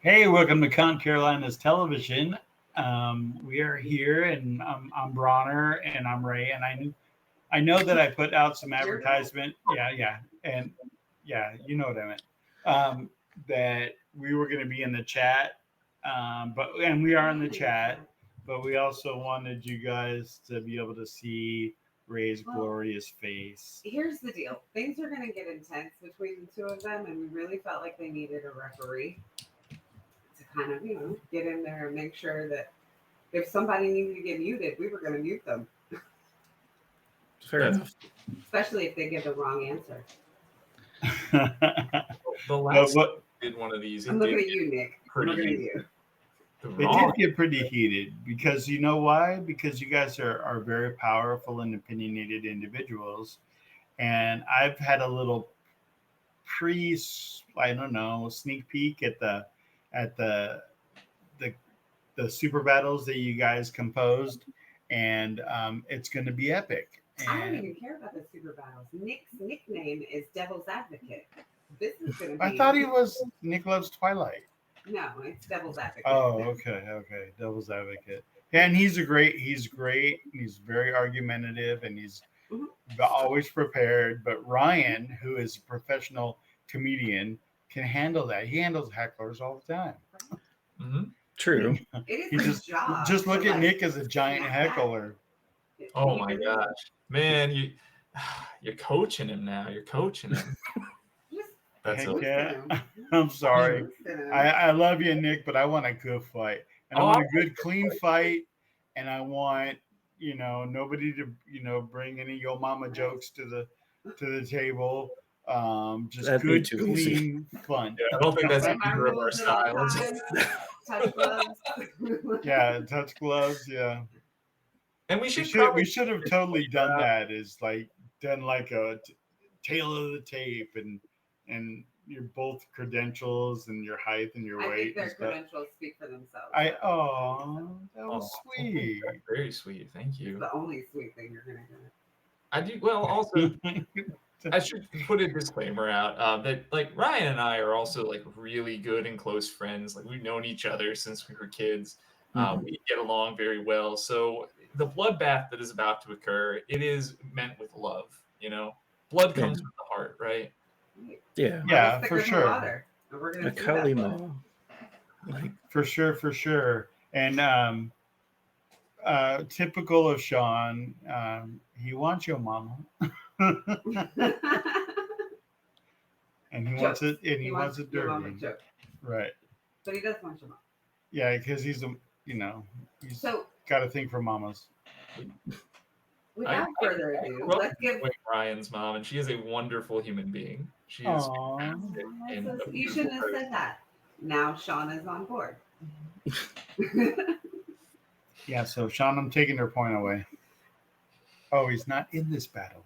Hey, welcome to Con Carolina's Television. We are here, and I'm Brawner and I'm Ray, and I know that I put out some You're right. advertisement. Yeah, and yeah, you know what I meant. That we were going to be in the chat, and we are in the chat, but we also wanted you guys to be able to see Ray's Well, glorious face. here's the deal. Things are going to get intense between the two of them, and we really felt like they needed a referee to kind of, get in there and make sure that if somebody needed to get muted, we were going to mute them, Fair enough. especially if they give the wrong answer. The But last what did one of these, I'm it looking did at you, Nick. I'm pretty looking at heated. you. The It wrong, did get pretty heated because you know why? Because you guys are very powerful and opinionated individuals. And I've had a little pre I don't know, sneak peek at the the super battles that you guys composed, and it's going to be epic. I don't And even care about the super battles. Nick's nickname is Devil's Advocate. This is going to be. I thought he was Nick Loves Twilight. No, it's Devil's Advocate. Oh, okay. Devil's advocate. Yeah, and he's great. He's very argumentative, and he's Mhm. always prepared. But Ryan, who is a professional comedian, can handle that. He handles hecklers all the time. Mhm. True. It is He his job. just look to, at like, Nick as a giant smack back. heckler. Oh He my really- gosh, man, you're coaching him now. You're coaching him. Just That's Heck a, yeah. listen to him. I'm sorry. Listen to him. I love you, Nick, but I want a good fight, and I Oh, want a good, clean fight, and I want nobody to bring any yo mama jokes to the table. Just That'd be good, too easy. clean fun. yeah, I don't think that's Like my either of our rules at all styles. times. Touch gloves. Yeah, touch gloves. Yeah, And we we should should probably we should have totally done that. Is like done like a tail of the tape, and your both credentials and your height and your I weight think their and stuff. credentials speak for themselves. That was Oh, sweet. that's very sweet. Thank It's you. the only sweet thing you're gonna get. I do well. Also, I should put a disclaimer out that like Ryan and I are also like really good and close friends. Like we've known each other since we were kids. Mhm. We get along very well. So the bloodbath that is about to occur, it is meant with love. Blood comes Yeah. from the heart, right? Right. Yeah. Yeah, Blood is for thicker than sure. water, and we're A gonna see that Kali blood. Ma. Like, For sure. And typical of Sean, he wants your mama, and he wants it, and he wants it your mama dirty, joke, right? but he does want your mom. Yeah, because he's he's So got a thing for mamas. without further I ado, grew up let's give. with Ryan's mom, and she is a wonderful human being. She is Aww. fantastic and a You beautiful shouldn't have person. said that. Now Sean is on board. Yeah, so Sean, I'm taking their point away. Oh, he's not in this battle.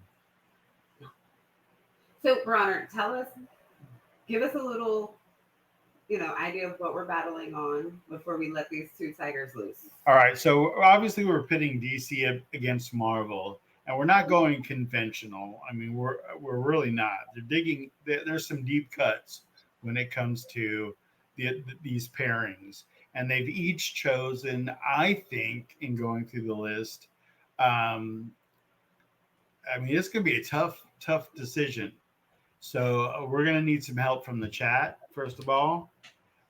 So, Bronner, give us a little, idea of what we're battling on before we let these two tigers loose. All right, so obviously we're pitting DC against Marvel, and we're not going conventional. I mean, we're really not. They're digging. There's some deep cuts when it comes to these pairings, and they've each chosen, I think, in going through the list. I mean, it's going to be a tough decision. So we're going to need some help from the chat first of all,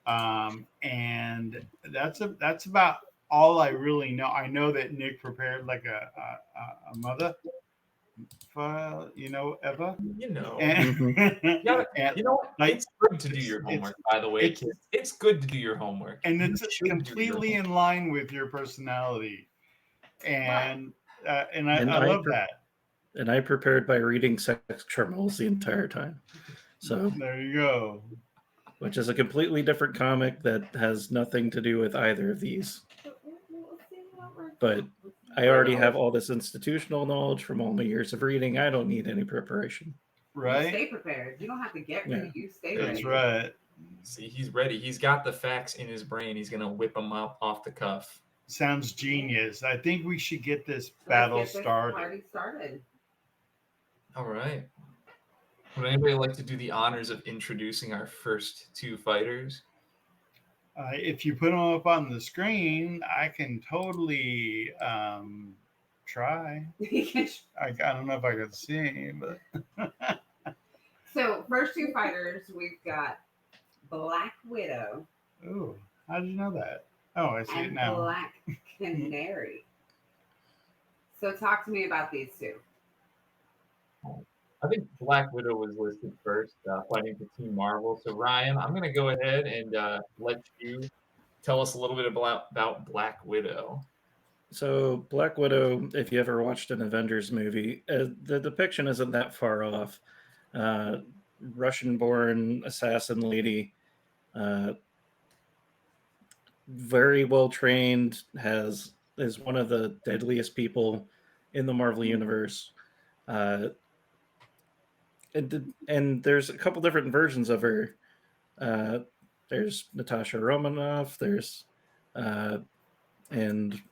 and that's about all I really know. I know that Nick prepared like a mother, Eva, and, and You know what? like It's good to do your homework, by the way, kids. It's good to do your homework. and You it's should do your completely homework. in line with your personality, and I And love that. And I prepared by reading Sex Criminals the entire time. So, There you go. which is a completely different comic that has nothing to do with either of these. But I already have all this institutional knowledge from all my years of reading. I don't need any preparation. You Right? stay prepared. You don't have to get ready. You stay That's ready. right. See, he's ready. He's got the facts in his brain. He's gonna whip them up off the cuff. Sounds genius. I think we should get this Let's battle get this started. party started. All right. Would anybody like to do the honors of introducing our first two fighters? If you put them up on the screen, I can totally try. I don't know if I could sing, but So, first two fighters, we've got Black Widow ooh, how did you know that? Oh, I see it and now. Black Canary. So, talk to me about these two. I think Black Widow was listed first, fighting for Team Marvel. So Ryan, I'm going to go ahead and let you tell us a little bit about Black Widow. So Black Widow, if you ever watched an Avengers movie, the depiction isn't that far off. Russian-born assassin lady, very well trained, is one of the deadliest people in the Marvel universe. And there's a couple different versions of her. There's Natasha Romanoff. There's and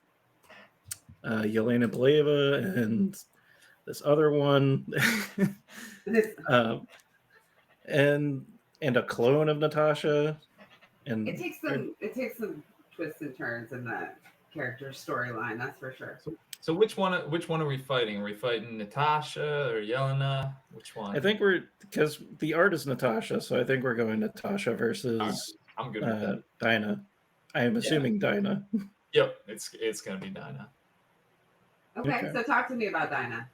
Yelena Beleva, and this other one, and a clone of Natasha. And It takes some twists and turns in that character's storyline, that's for sure. So which one are we fighting? Are we fighting Natasha or Yelena? Which one? I think because the art is Natasha, so I think we're going Natasha versus right. I'm good with that. Dinah. I am assuming Dinah. Yep, it's gonna be Dinah. Okay, so talk to me about Dinah.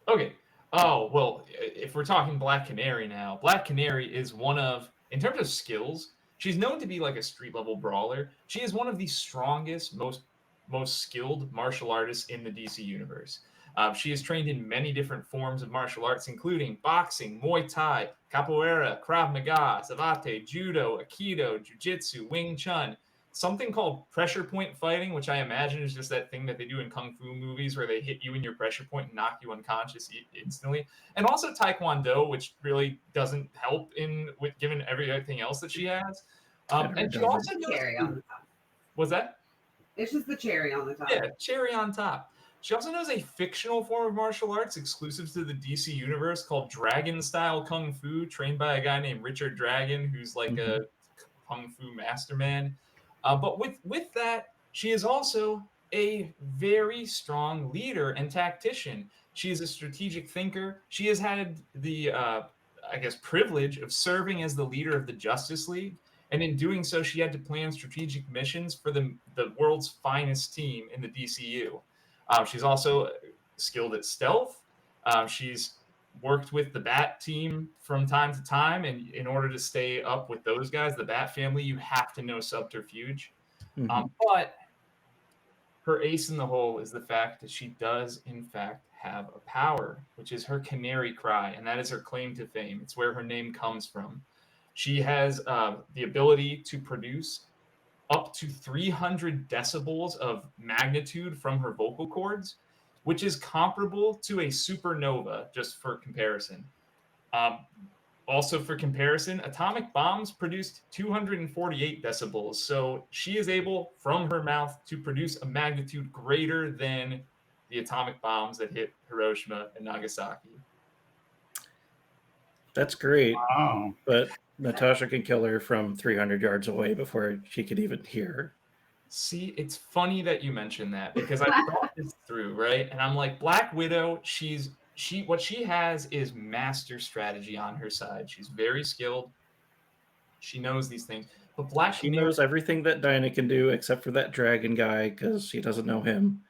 Okay. Oh, well, if we're talking Black Canary now, Black Canary is in terms of skills, she's known to be like a street level brawler. She is one of the strongest, most skilled martial artists in the DC universe. She is trained in many different forms of martial arts, including boxing, Muay Thai, Capoeira, Krav Maga, Savate, Judo, Aikido, Jiu-Jitsu, Wing Chun, something called pressure point fighting, which I imagine is just that thing that they do in Kung Fu movies where they hit you in your pressure point and knock you unconscious instantly. And also Taekwondo, which really doesn't help with given everything else that she has. And she also knows cherry on the top. Was that? It's just the cherry on the top. Yeah, cherry on top. She also knows a fictional form of martial arts exclusive to the DC universe called Dragon Style Kung Fu, trained by a guy named Richard Dragon, who's like a Kung Fu masterman. But with that, she is also a very strong leader and tactician. She is a strategic thinker. She has had the, privilege of serving as the leader of the Justice League. And in doing so, she had to plan strategic missions for the world's finest team in the DCU. She's also skilled at stealth. She's worked with the Bat team from time to time, and in order to stay up with those guys, the Bat family, you have to know subterfuge. But her ace in the hole is the fact that she does, in fact, have a power, which is her canary cry, and that is her claim to fame. It's where her name comes from. She has the ability to produce up to 300 decibels of magnitude from her vocal cords, which is comparable to a supernova, just for comparison. Also, for comparison, atomic bombs produced 248 decibels. So she is able, from her mouth, to produce a magnitude greater than the atomic bombs that hit Hiroshima and Nagasaki. That's great. Wow. But Natasha can kill her from 300 yards away before she could even hear her. See, it's funny that you mentioned that because I thought this through, right? And I'm like, Black Widow, what she has is master strategy on her side. She's very skilled. She knows these things. But She knows everything that Dinah can do except for that dragon guy because she doesn't know him.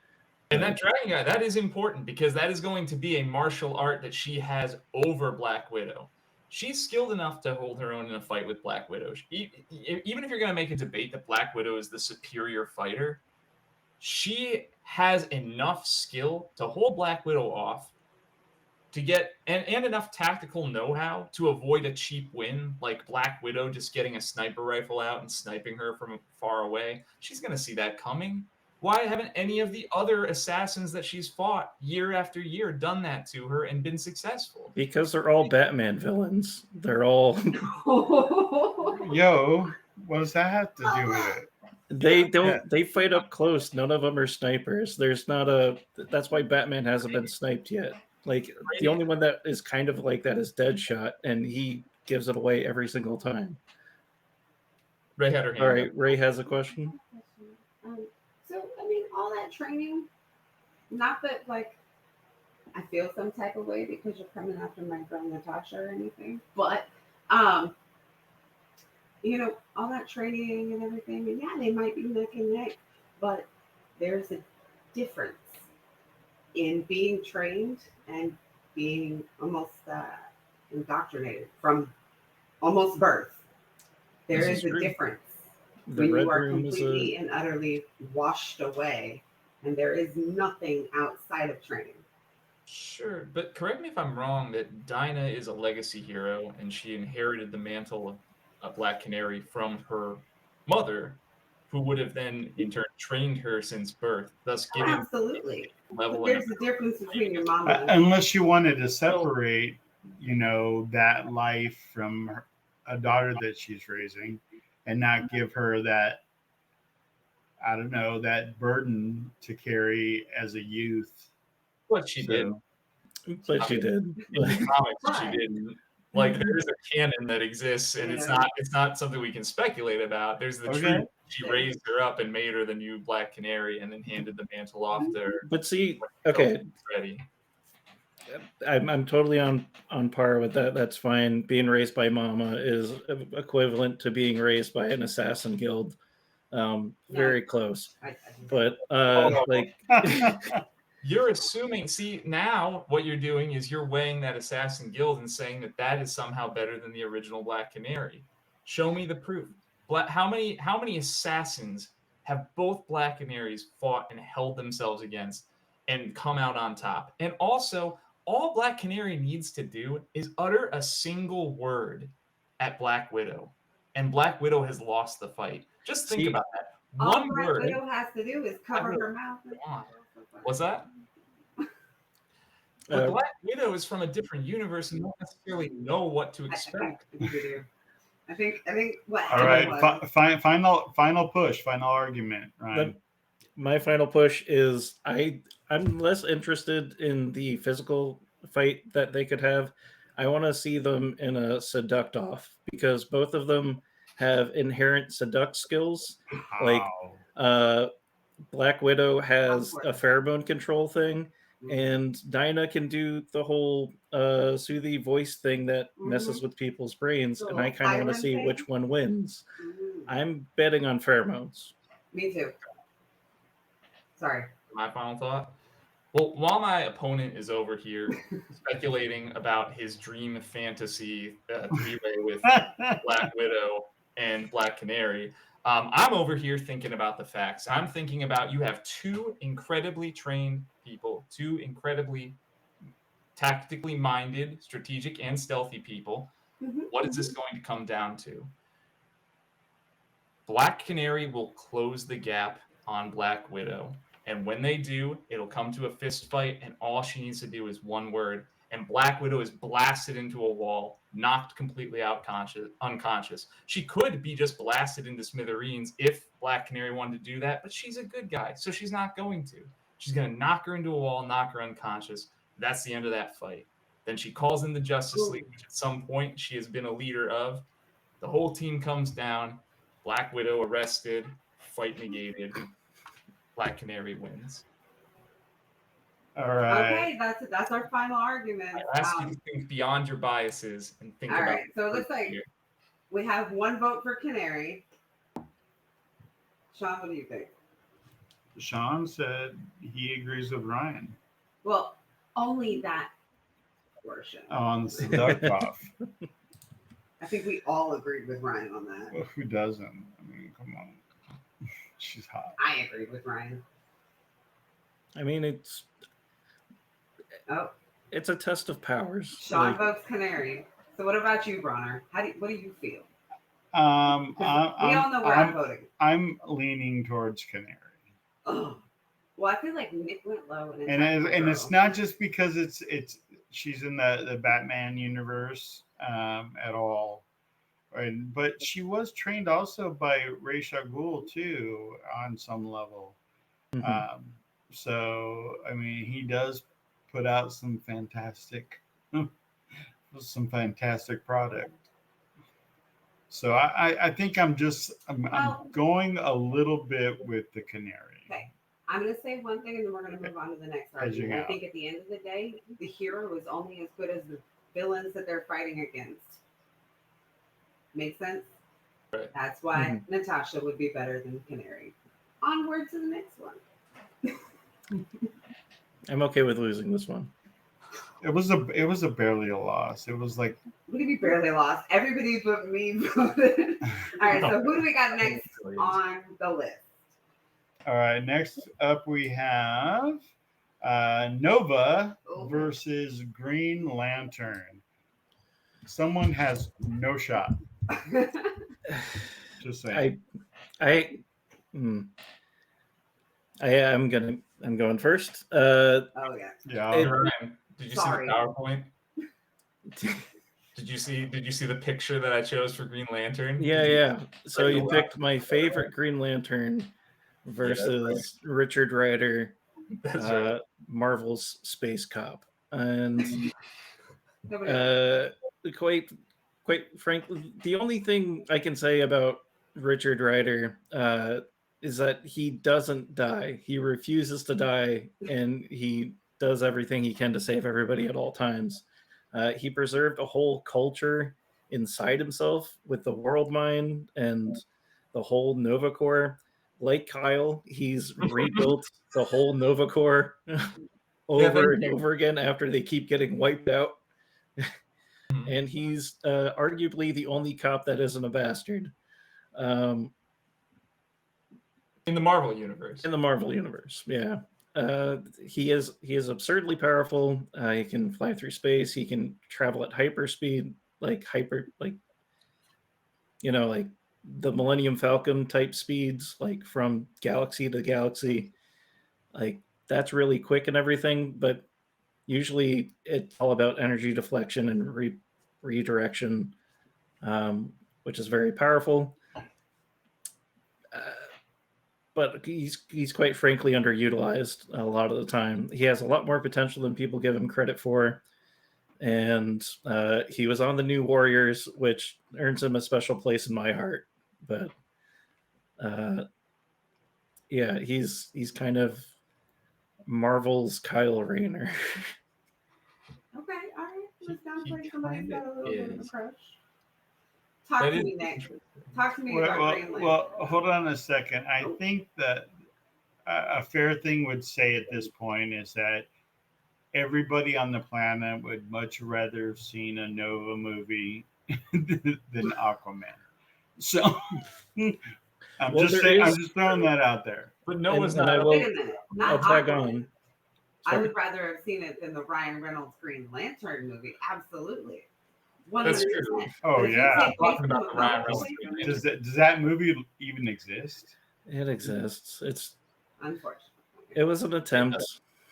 And that dragon guy, that is important because that is going to be a martial art that she has over Black Widow. She's skilled enough to hold her own in a fight with Black Widow. Even if you're going to make a debate that Black Widow is the superior fighter, she has enough skill to hold Black Widow off to get and enough tactical know-how to avoid a cheap win, like Black Widow just getting a sniper rifle out and sniping her from far away. She's going to see that coming. Why haven't any of the other assassins that she's fought year after year done that to her and been successful? Because they're all Batman villains. They're all... Yo, what does that have to do with it? They fight up close. None of them are snipers. There's not that's why Batman hasn't been sniped yet. Like, the only one that is kind of like that is Deadshot, and he gives it away every single time. Ray had her hand All up. right, Ray has a question. So I mean, all that training, not that like I feel some type of way because you're coming after my girl Natasha or anything, but all that training and everything, and yeah, they might be neck and neck, but there's a difference in being trained and being almost indoctrinated from almost birth. There This is is a true. difference The when Red you are Room is completely and utterly washed away, and there is nothing outside of training. Sure, but correct me if I'm wrong that Dinah is a legacy hero and she inherited the mantle of a Black Canary from her mother, who would have then in turn trained her since birth, thus Oh, giving absolutely. level But and there's a difference between your mama. Unless you wanted to separate, that life from a daughter that she's raising, and not give her that, I don't know, that burden to carry as a youth. what she did. But she did. In the comics, she Right. didn't. Like there is a canon that exists, and it's not something we can speculate about. There's the Okay. truth. She raised her up and made her the new Black Canary, and then handed the mantle off to her. But see, when she okay, felt ready. I'm totally on par with that. That's fine. Being raised by mama is equivalent to being raised by an assassin guild. Very close. But like You're assuming, see, now what you're doing is you're weighing that assassin guild and saying that that is somehow better than the original Black Canary. Show me the proof. How many assassins have both Black Canaries fought and held themselves against and come out on top? And also, all Black Canary needs to do is utter a single word at Black Widow, and Black Widow has lost the fight. Just think about that. All One Black word. Widow has to do is cover her mouth. What's that? But Black Widow is from a different universe and don't necessarily know what to expect. I think what All right, was, final push, final argument, Ryan. My final push is I'm less interested in the physical fight that they could have. I want to see them in a seduct off, because both of them have inherent seduct skills. Like Black Widow has a pheromone control thing, and Dinah can do the whole soothy voice thing that messes with people's brains, and I kind of want to see which one wins. I'm betting on pheromones. Me too. Sorry. My final thought. Well, while my opponent is over here speculating about his dream fantasy three-way with Black Widow and Black Canary, I'm over here thinking about the facts. I'm thinking about you have two incredibly trained people, two incredibly tactically minded, strategic, and stealthy people. What is this going to come down to? Black Canary will close the gap on Black Widow. And when they do, it'll come to a fist fight, and all she needs to do is one word. And Black Widow is blasted into a wall, knocked completely unconscious. She could be just blasted into smithereens if Black Canary wanted to do that, but she's a good guy, so she's not going to. She's going to knock her into a wall, knock her unconscious. That's the end of that fight. Then she calls in the Justice League, which at some point she has been a leader of. The whole team comes down. Black Widow arrested, fight negated. Black Canary wins. All right. Okay, that's our final argument. I ask you to think beyond your biases and think all about. Right, so it looks like we have one vote for Canary. Sean, what do you think? Sean said he agrees with Ryan. Well, only that portion. On the seduct off. I think we all agreed with Ryan on that. Well, who doesn't? I mean, come on. She's hot. I agreed with Ryan. I mean, it's a test of powers. Sean votes Canary. So what about you, Brawner? What do you feel? We all know where I'm voting. I'm leaning towards Canary. Oh. Well, I feel like Nick went low, and it's not just because she's in the Batman universe at all, but she was trained also by Ra's al Ghul too on some level. So I mean, he does put out some fantastic product. So I think I'm Well- going a little bit with the Canary. Okay. I'm going to say one thing and then we're going to move on to the next Edging argument. I out. think at the end of the day, the hero is only as good as the villains that they're fighting against. Make sense? Right. That's why Natasha would be better than Canary. Onward to the next one. I'm okay with losing this one. It was a barely a loss. It was like Look at me barely lost. Everybody but me voted. All right, so who do we got next on the list? all right. Next up we have Nova Oh. versus Green Lantern. Someone has no shot. Just saying. I'm going first. Oh yeah. Yeah. Hey, Ryan, did you Sorry. see the PowerPoint? Did you see the picture that I chose for Green Lantern? Yeah. So Like, you wow. picked my favorite Green Lantern versus Richard Rider, That's right. Marvel's Space Cop, and Nobody else. quite frankly, the only thing I can say about Richard Rider is that he doesn't die. He refuses to die, and he does everything he can to save everybody at all times. He preserved a whole culture inside himself with the World Mind and the whole Nova Corps. Like Kyle, he's rebuilt the whole Nova Corps over and over again after they keep getting wiped out. And he's arguably the only cop that isn't a bastard. In the Marvel universe. In the Marvel universe, yeah. He is absurdly powerful. He can fly through space. He can travel at hyperspeed, like the Millennium Falcon type speeds, like from galaxy to galaxy. Like that's really quick and everything, but usually it's all about energy deflection and redirection, which is very powerful. But he's quite frankly underutilized a lot of the time. He has a lot more potential than people give him credit for. And he was on the New Warriors, which earns him a special place in my heart. But yeah, he's kind of Marvel's Kyle Rayner. Okay, all right. Let's downplay He somebody who's got a little bit of a is. crush. Talk That to is me next. interesting. Talk to me about Green Lantern. Well, hold on a second. I think that a fair thing would say at this point is that everybody on the planet would much rather have seen a Nova movie than Aquaman. So I'm just throwing that out there. But Noah's And not. I Wait a minute. I'll Not tag Aquaman. on. I Sorry. would rather have seen it than the Ryan Reynolds Green Lantern movie. Absolutely. 100%. That's true. Oh, But if you yeah. take Talking place about in the the Ryan Marvel Reynolds movie, Green Lantern. Does that movie even exist? It exists. unfortunately. It was an attempt.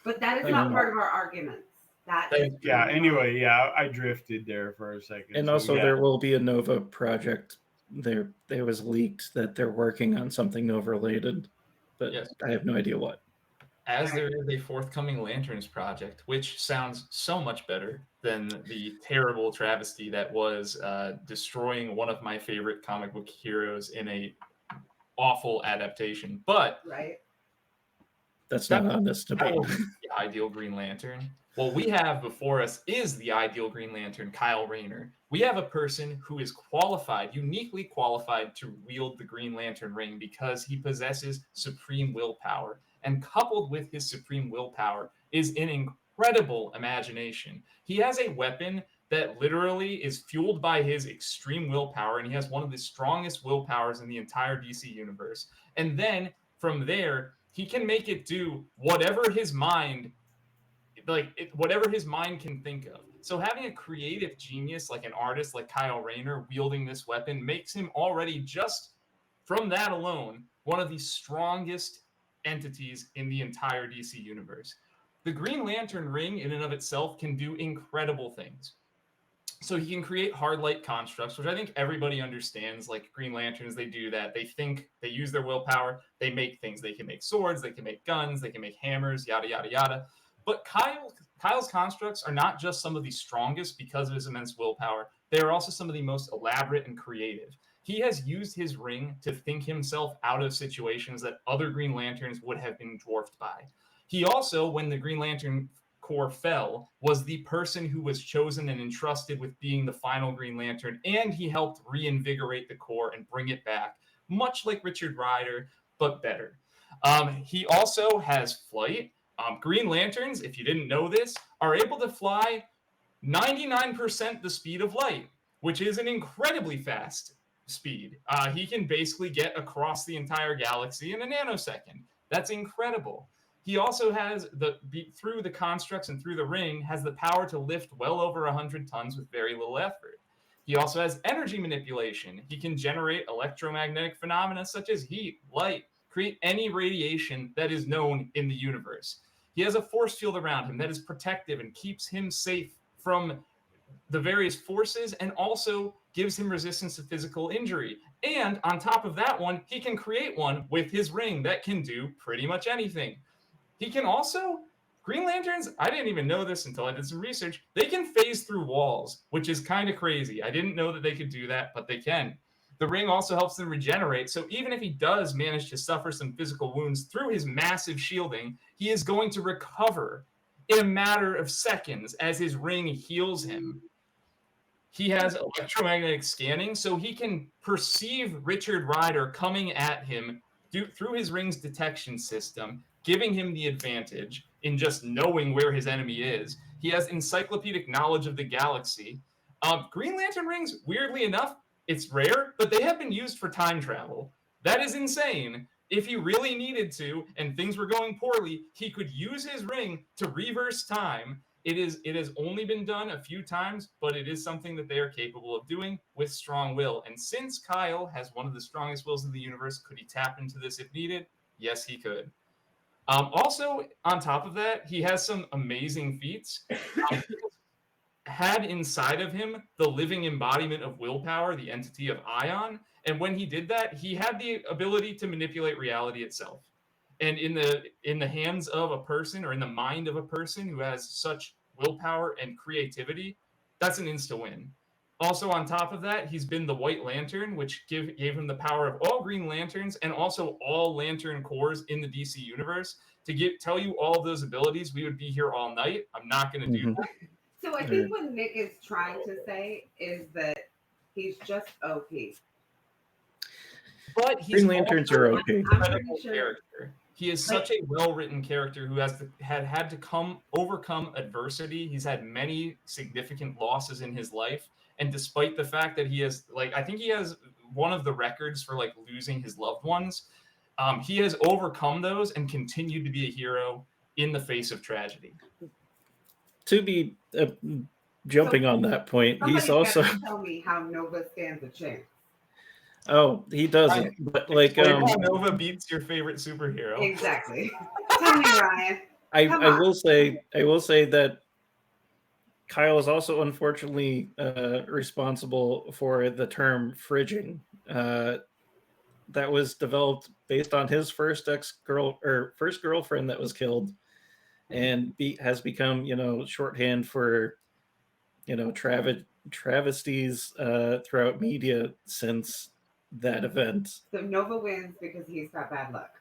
But that is not part of our arguments. That is Yeah. true. Anyway, yeah, I drifted there for a second. And So, also, yeah. there will be a Nova project. There was leaked that they're working on something Nova related, but Yes. I have no idea what. As there is a forthcoming Lanterns project, which sounds so much better than the terrible travesty that was destroying one of my favorite comic book heroes in a awful adaptation. But Right? That's not on this that debate. will be the ideal Green Lantern. What we have before us is the ideal Green Lantern, Kyle Rayner. We have a person who is qualified, uniquely qualified to wield the Green Lantern ring because he possesses supreme willpower. And coupled with his supreme willpower is an incredible imagination. He has a weapon that literally is fueled by his extreme willpower, and he has one of the strongest willpowers in the entire DC universe. And then from there, he can make it do whatever his mind whatever his mind can think of. So having a creative genius like an artist like Kyle Rayner wielding this weapon makes him already, just from that alone, one of the strongest entities in the entire DC universe. The Green Lantern ring in and of itself can do incredible things. So he can create hard light constructs, which I think everybody understands. Like Green Lanterns, they do that. They think, they use their willpower, they make things. They can make swords, they can make guns, they can make hammers, yada, yada, yada. But Kyle's constructs are not just some of the strongest because of his immense willpower. they are also some of the most elaborate and creative. He has used his ring to think himself out of situations that other Green Lanterns would have been dwarfed by. He also, when the Green Lantern Corps fell, was the person who was chosen and entrusted with being the final Green Lantern, and he helped reinvigorate the Corps and bring it back, much like Richard Rider, but better. He also has flight. Green Lanterns, if you didn't know this, are able to fly 99% the speed of light, which is an incredibly fast speed. He can basically get across the entire galaxy in a nanosecond. That's incredible. He also has through the constructs and through the ring, has the power to lift well over 100 tons with very little effort. He also has energy manipulation. He can generate electromagnetic phenomena such as heat, light, create any radiation that is known in the universe. He has a force field around him that is protective and keeps him safe from the various forces, and also gives him resistance to physical injury. And on top of that one, he can create one with his ring that can do pretty much anything. He can also, Green Lanterns, I didn't even know this until I did some research, they can phase through walls, which is kind of crazy. I didn't know that they could do that, but they can. The ring also helps them regenerate, so even if he does manage to suffer some physical wounds through his massive shielding, he is going to recover in a matter of seconds as his ring heals him. He has electromagnetic scanning, so he can perceive Richard Rider coming at him through his ring's detection system, giving him the advantage in just knowing where his enemy is. He has encyclopedic knowledge of the galaxy. Green Lantern rings, weirdly enough, it's rare, but they have been used for time travel. That is insane. If he really needed to and things were going poorly, he could use his ring to reverse time. It has only been done a few times, but it is something that they are capable of doing with strong will. And since Kyle has one of the strongest wills in the universe, could he tap into this if needed? Yes, he could. Also, on top of that, he has some amazing feats. Had inside of him the living embodiment of willpower, the entity of Ion. And when he did that, he had the ability to manipulate reality itself. And in the hands of a person, or in the mind of a person who has such willpower and creativity, that's an insta-win. Also, on top of that, he's been the White Lantern, which gave him the power of all Green Lanterns and also all Lantern Corps in the DC universe. To tell you all those abilities, we would be here all night. I'm not going to do that. So I think what Nick is trying to say is that he's just OP. But he's Green Lanterns are OP. Incredible character. He is such a well-written character who has had to overcome adversity. He's had many significant losses in his life, and despite the fact that he has, I think he has one of the records for losing his loved ones, he has overcome those and continued to be a hero in the face of tragedy. To be jumping on that point, he's also tell me how Nova stands a chance. Oh, he doesn't. But Nova beats your favorite superhero. Exactly. Tell me, Ryan. I will say that Kyle is also unfortunately responsible for the term fridging. That was developed based on his first girlfriend that was killed, and has become shorthand for travesties throughout media since that event. So Nova wins because he's got bad luck.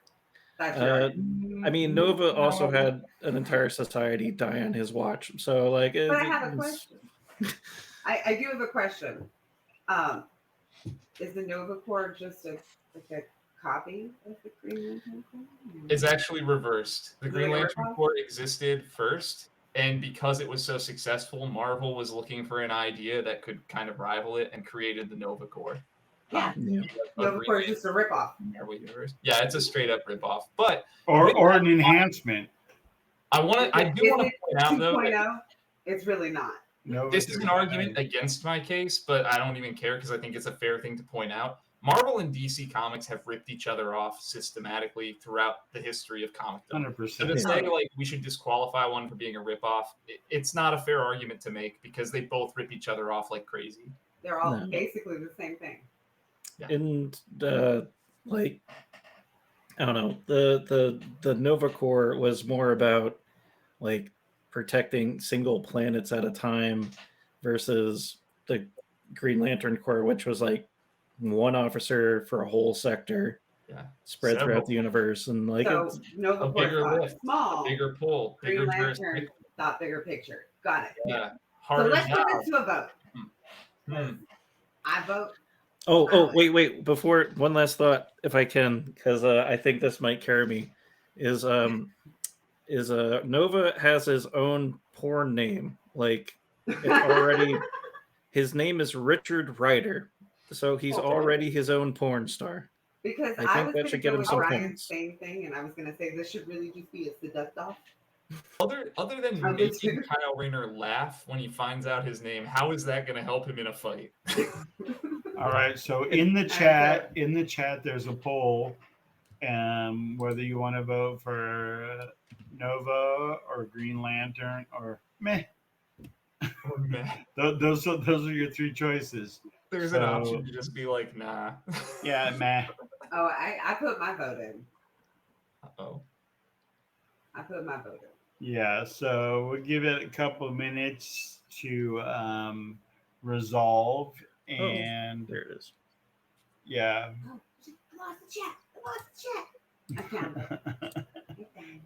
That's I mean, Nova also had an entire society die on his watch. So but I have a question. I do have a question. Is the Nova Corps just a copy of the Green Lantern Corps? It's actually reversed. The Green Lantern Corps existed first, and because it was so successful, Marvel was looking for an idea that could kind of rival it and created the Nova Corps. Yeah. Nova Corps is just a ripoff. Yeah, it's a straight up ripoff. But or an enhancement. I do want to point out though. It's really not. No, this is an argument against my case, but I don't even care because I think it's a fair thing to point out. Marvel and DC Comics have ripped each other off systematically throughout the history of comicdom. 100%. So to say we should disqualify one for being a ripoff, it's not a fair argument to make because they both rip each other off like crazy. They're all basically the same thing. Yeah. And I don't know, the Nova Corps was more about protecting single planets at a time versus the Green Lantern Corps, which was like one officer for a whole sector spread Several. throughout the universe. And like, So it's, Nova A Corps bigger thought lift, small. a bigger pull, Green bigger Lantern jurisdiction. thought bigger picture. Got it. Yeah. So Harder let's job. put this to a vote. Hmm. I vote. wait, before, one last thought, if I can, because I think this might carry me, is Nova has his own porn name. Like, it's already, his name is Richard Ryder, so he's already his own porn star. Because I I think was that going to should go get him with some Ryan's points. same thing, and I was going to say this should really just be a seduct off. Other than I would making too. Kyle Rayner laugh when he finds out his name, how is that going to help him in a fight? All right. So in the chat, there's a poll, whether you want to vote for Nova or Green Lantern or meh. Or meh. Those are your three choices. There's an option to just be like, nah. Yeah, meh. Oh, I put my vote in. Uh-oh. I put my vote in. Yeah. So we'll give it a couple of minutes to resolve, and There it is. yeah. Oh, I lost the chat. I found it.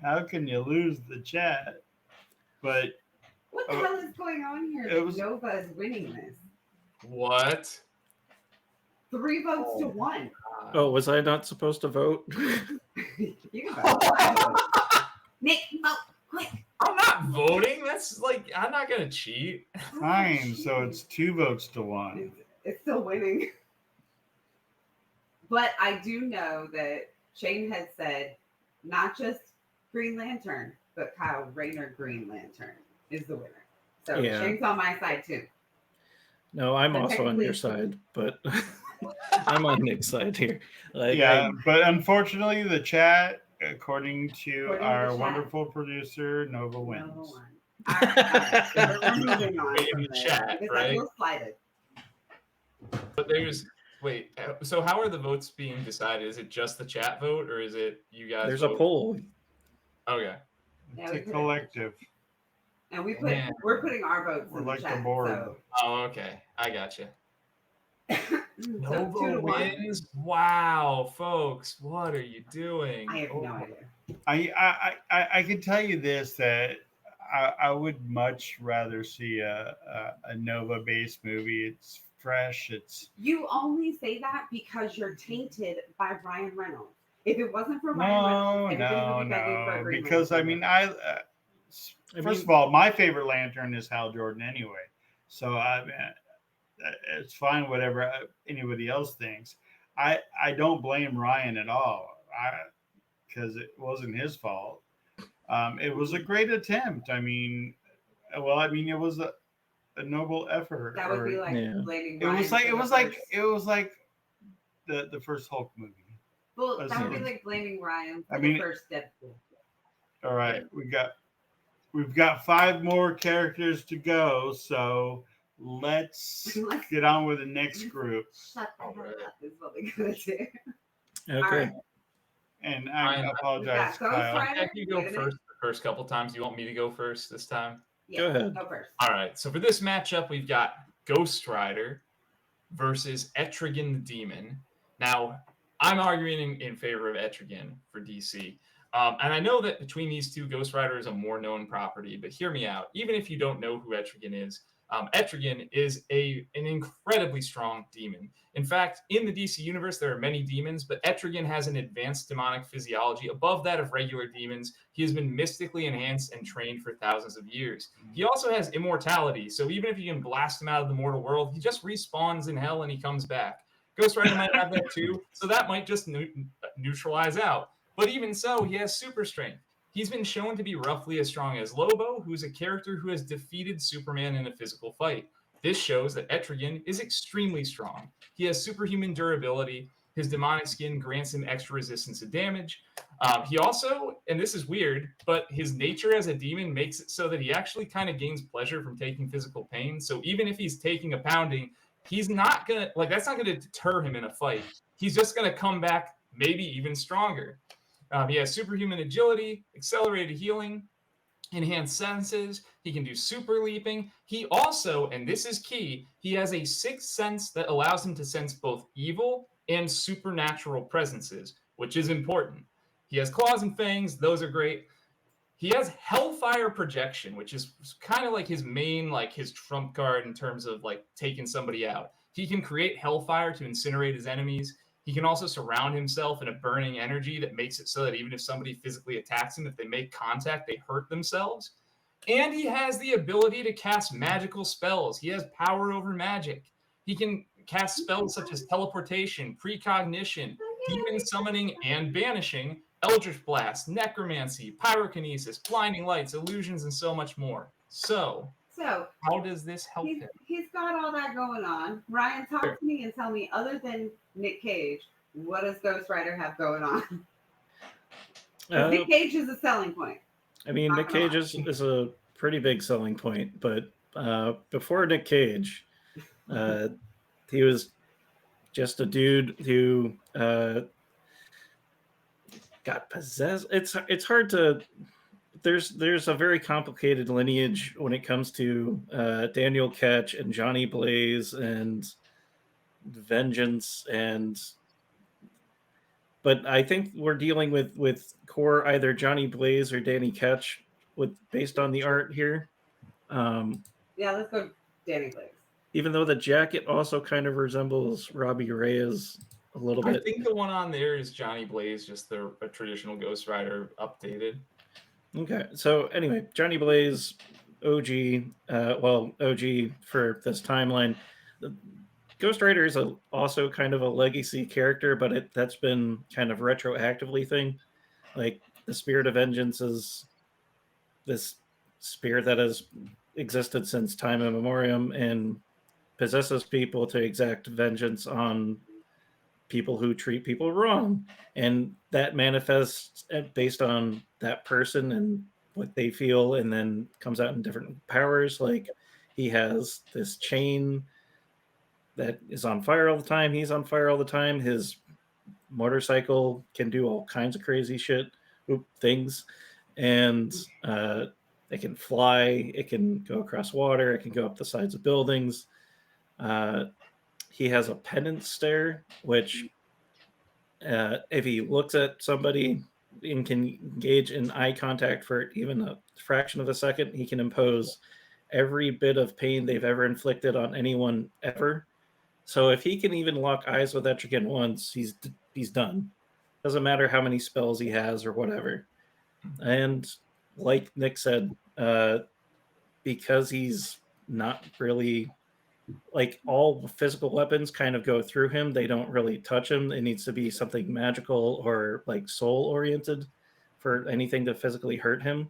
How can you lose the chat? But What the hell is going on here? Nova is winning this. What? 3 votes to 1. Oh, was I not supposed to vote? You can vote. Nick, vote quick. I'm not voting. That's like, I'm not going to cheat. fine. So it's 2 votes to 1. It's still winning. But I do know that Shane had said not just Green Lantern, but Kyle Rayner Green Lantern is the winner. So Yeah. Shane's on my side too. No, I'm So also on your technically- side, but I'm on Nick's side here. Like, Yeah, but unfortunately, the chat, according to According to our the chat. wonderful producer, Nova Number wins. 1. All right. So we're moving on In from the this chat, because right? I feel slighted. But wait, so how are the votes being decided? Is it just the chat vote or is it you guys there's vote? a poll. Okay. Yeah, It's we a put it- collective. And Man. we're putting our votes We're in like the the chat. board. So, Oh, okay. I got you. so 2 Nova to 1. wins. Wow, folks, what are you doing? I have no idea. I can tell you this, that I would much rather see a Nova based movie. It's fresh. It's You only say that because you're tainted by Ryan Reynolds. If it wasn't for Ryan Reynolds, everybody would be begging for a Green because I Lantern. mean first of all, my favorite Lantern is Hal Jordan anyway, so it's fine whatever anybody else thinks. I don't blame Ryan at all, because it wasn't his fault. It was a great attempt. I mean, it was a noble effort. That would be like Yeah. blaming It Ryan. was like for it the was like first- it was like the first Hulk movie. Well, was that would be it? like blaming Ryan for I mean- the first Deadpool. All right, we've got 5 more characters to go, so let's get on with the next group. Shut the hell Alright. up is what we gotta do. Okay. Alright. And I Fine. apologize, Ghost Kyle. Rider. Heck, you go Wait a minute. first the first couple times. You want me to go first this time? Yeah, Go ahead. Go first. All right. So for this matchup, we've got Ghost Rider versus Etrigan the Demon. Now, I'm arguing in favor of Etrigan for DC. And I know that between these two, Ghost Rider is a more known property, but hear me out. Even if you don't know who Etrigan is an incredibly strong demon. In fact, in the DC universe, there are many demons, but Etrigan has an advanced demonic physiology above that of regular demons. He has been mystically enhanced and trained for thousands of years. He also has immortality, so even if you can blast him out of the mortal world, he just respawns in hell and he comes back. Ghost Rider might have that too, so that might just neutralize out. But even so, he has super strength. He's been shown to be roughly as strong as Lobo, who's a character who has defeated Superman in a physical fight. This shows that Etrigan is extremely strong. He has superhuman durability. His demonic skin grants him extra resistance to damage. He also, and this is weird, but his nature as a demon makes it so that he actually kind of gains pleasure from taking physical pain. So even if he's taking a pounding, he's not going to, that's not going to deter him in a fight. He's just going to come back maybe even stronger. He has superhuman agility, accelerated healing, enhanced senses. He can do super leaping. He also, and this is key, he has a sixth sense that allows him to sense both evil and supernatural presences, which is important. He has claws and fangs. Those are great. He has hellfire projection, which is kind of like his main, like his trump card in terms of like taking somebody out. He can create hellfire to incinerate his enemies. He can also surround himself in a burning energy that makes it so that even if somebody physically attacks him, if they make contact, they hurt themselves. And he has the ability to cast magical spells. He has power over magic. He can cast spells such as teleportation, precognition, demon summoning and banishing, Eldritch Blast, Necromancy, Pyrokinesis, Blinding Lights, Illusions, and so much more. So, how does this help him? He's got all that going on. Ryan, talk to me and tell me, other than Nick Cage, what does Ghost Rider have going on? Nick Cage is a selling point. I mean, Nick Cage is a pretty big selling point, but before Nick Cage, he was just a dude who got possessed. It's hard to. There's a very complicated lineage when it comes to Daniel Ketch and Johnny Blaze and Vengeance but I think we're dealing with core either Johnny Blaze or Danny Ketch based on the art here. Yeah, let's go Danny Blaze. Even though the jacket also kind of resembles Robbie Reyes a little bit. I think the one on there is Johnny Blaze, just a traditional Ghost Rider updated. Okay, so anyway, Johnny Blaze, OG, OG for this timeline. Ghost Rider is also kind of a legacy character, but that's been kind of retroactively thing. Like the Spirit of Vengeance is this spirit that has existed since time immemorial and possesses people to exact vengeance on people who treat people wrong, and that manifests based on that person and what they feel, and then comes out in different powers. Like he has this chain that is on fire all the time. He's on fire all the time. His motorcycle can do all kinds of crazy things, and it can fly. It can go across water. It can go up the sides of buildings. He has a penance stare, which if he looks at somebody and can engage in eye contact for even a fraction of a second, he can impose every bit of pain they've ever inflicted on anyone ever. So if he can even lock eyes with Etrigan once, he's done. Doesn't matter how many spells he has or whatever. And like Nick said, because he's not really, like, all physical weapons kind of go through him, they don't really touch him. It needs to be something magical or like soul oriented for anything to physically hurt him.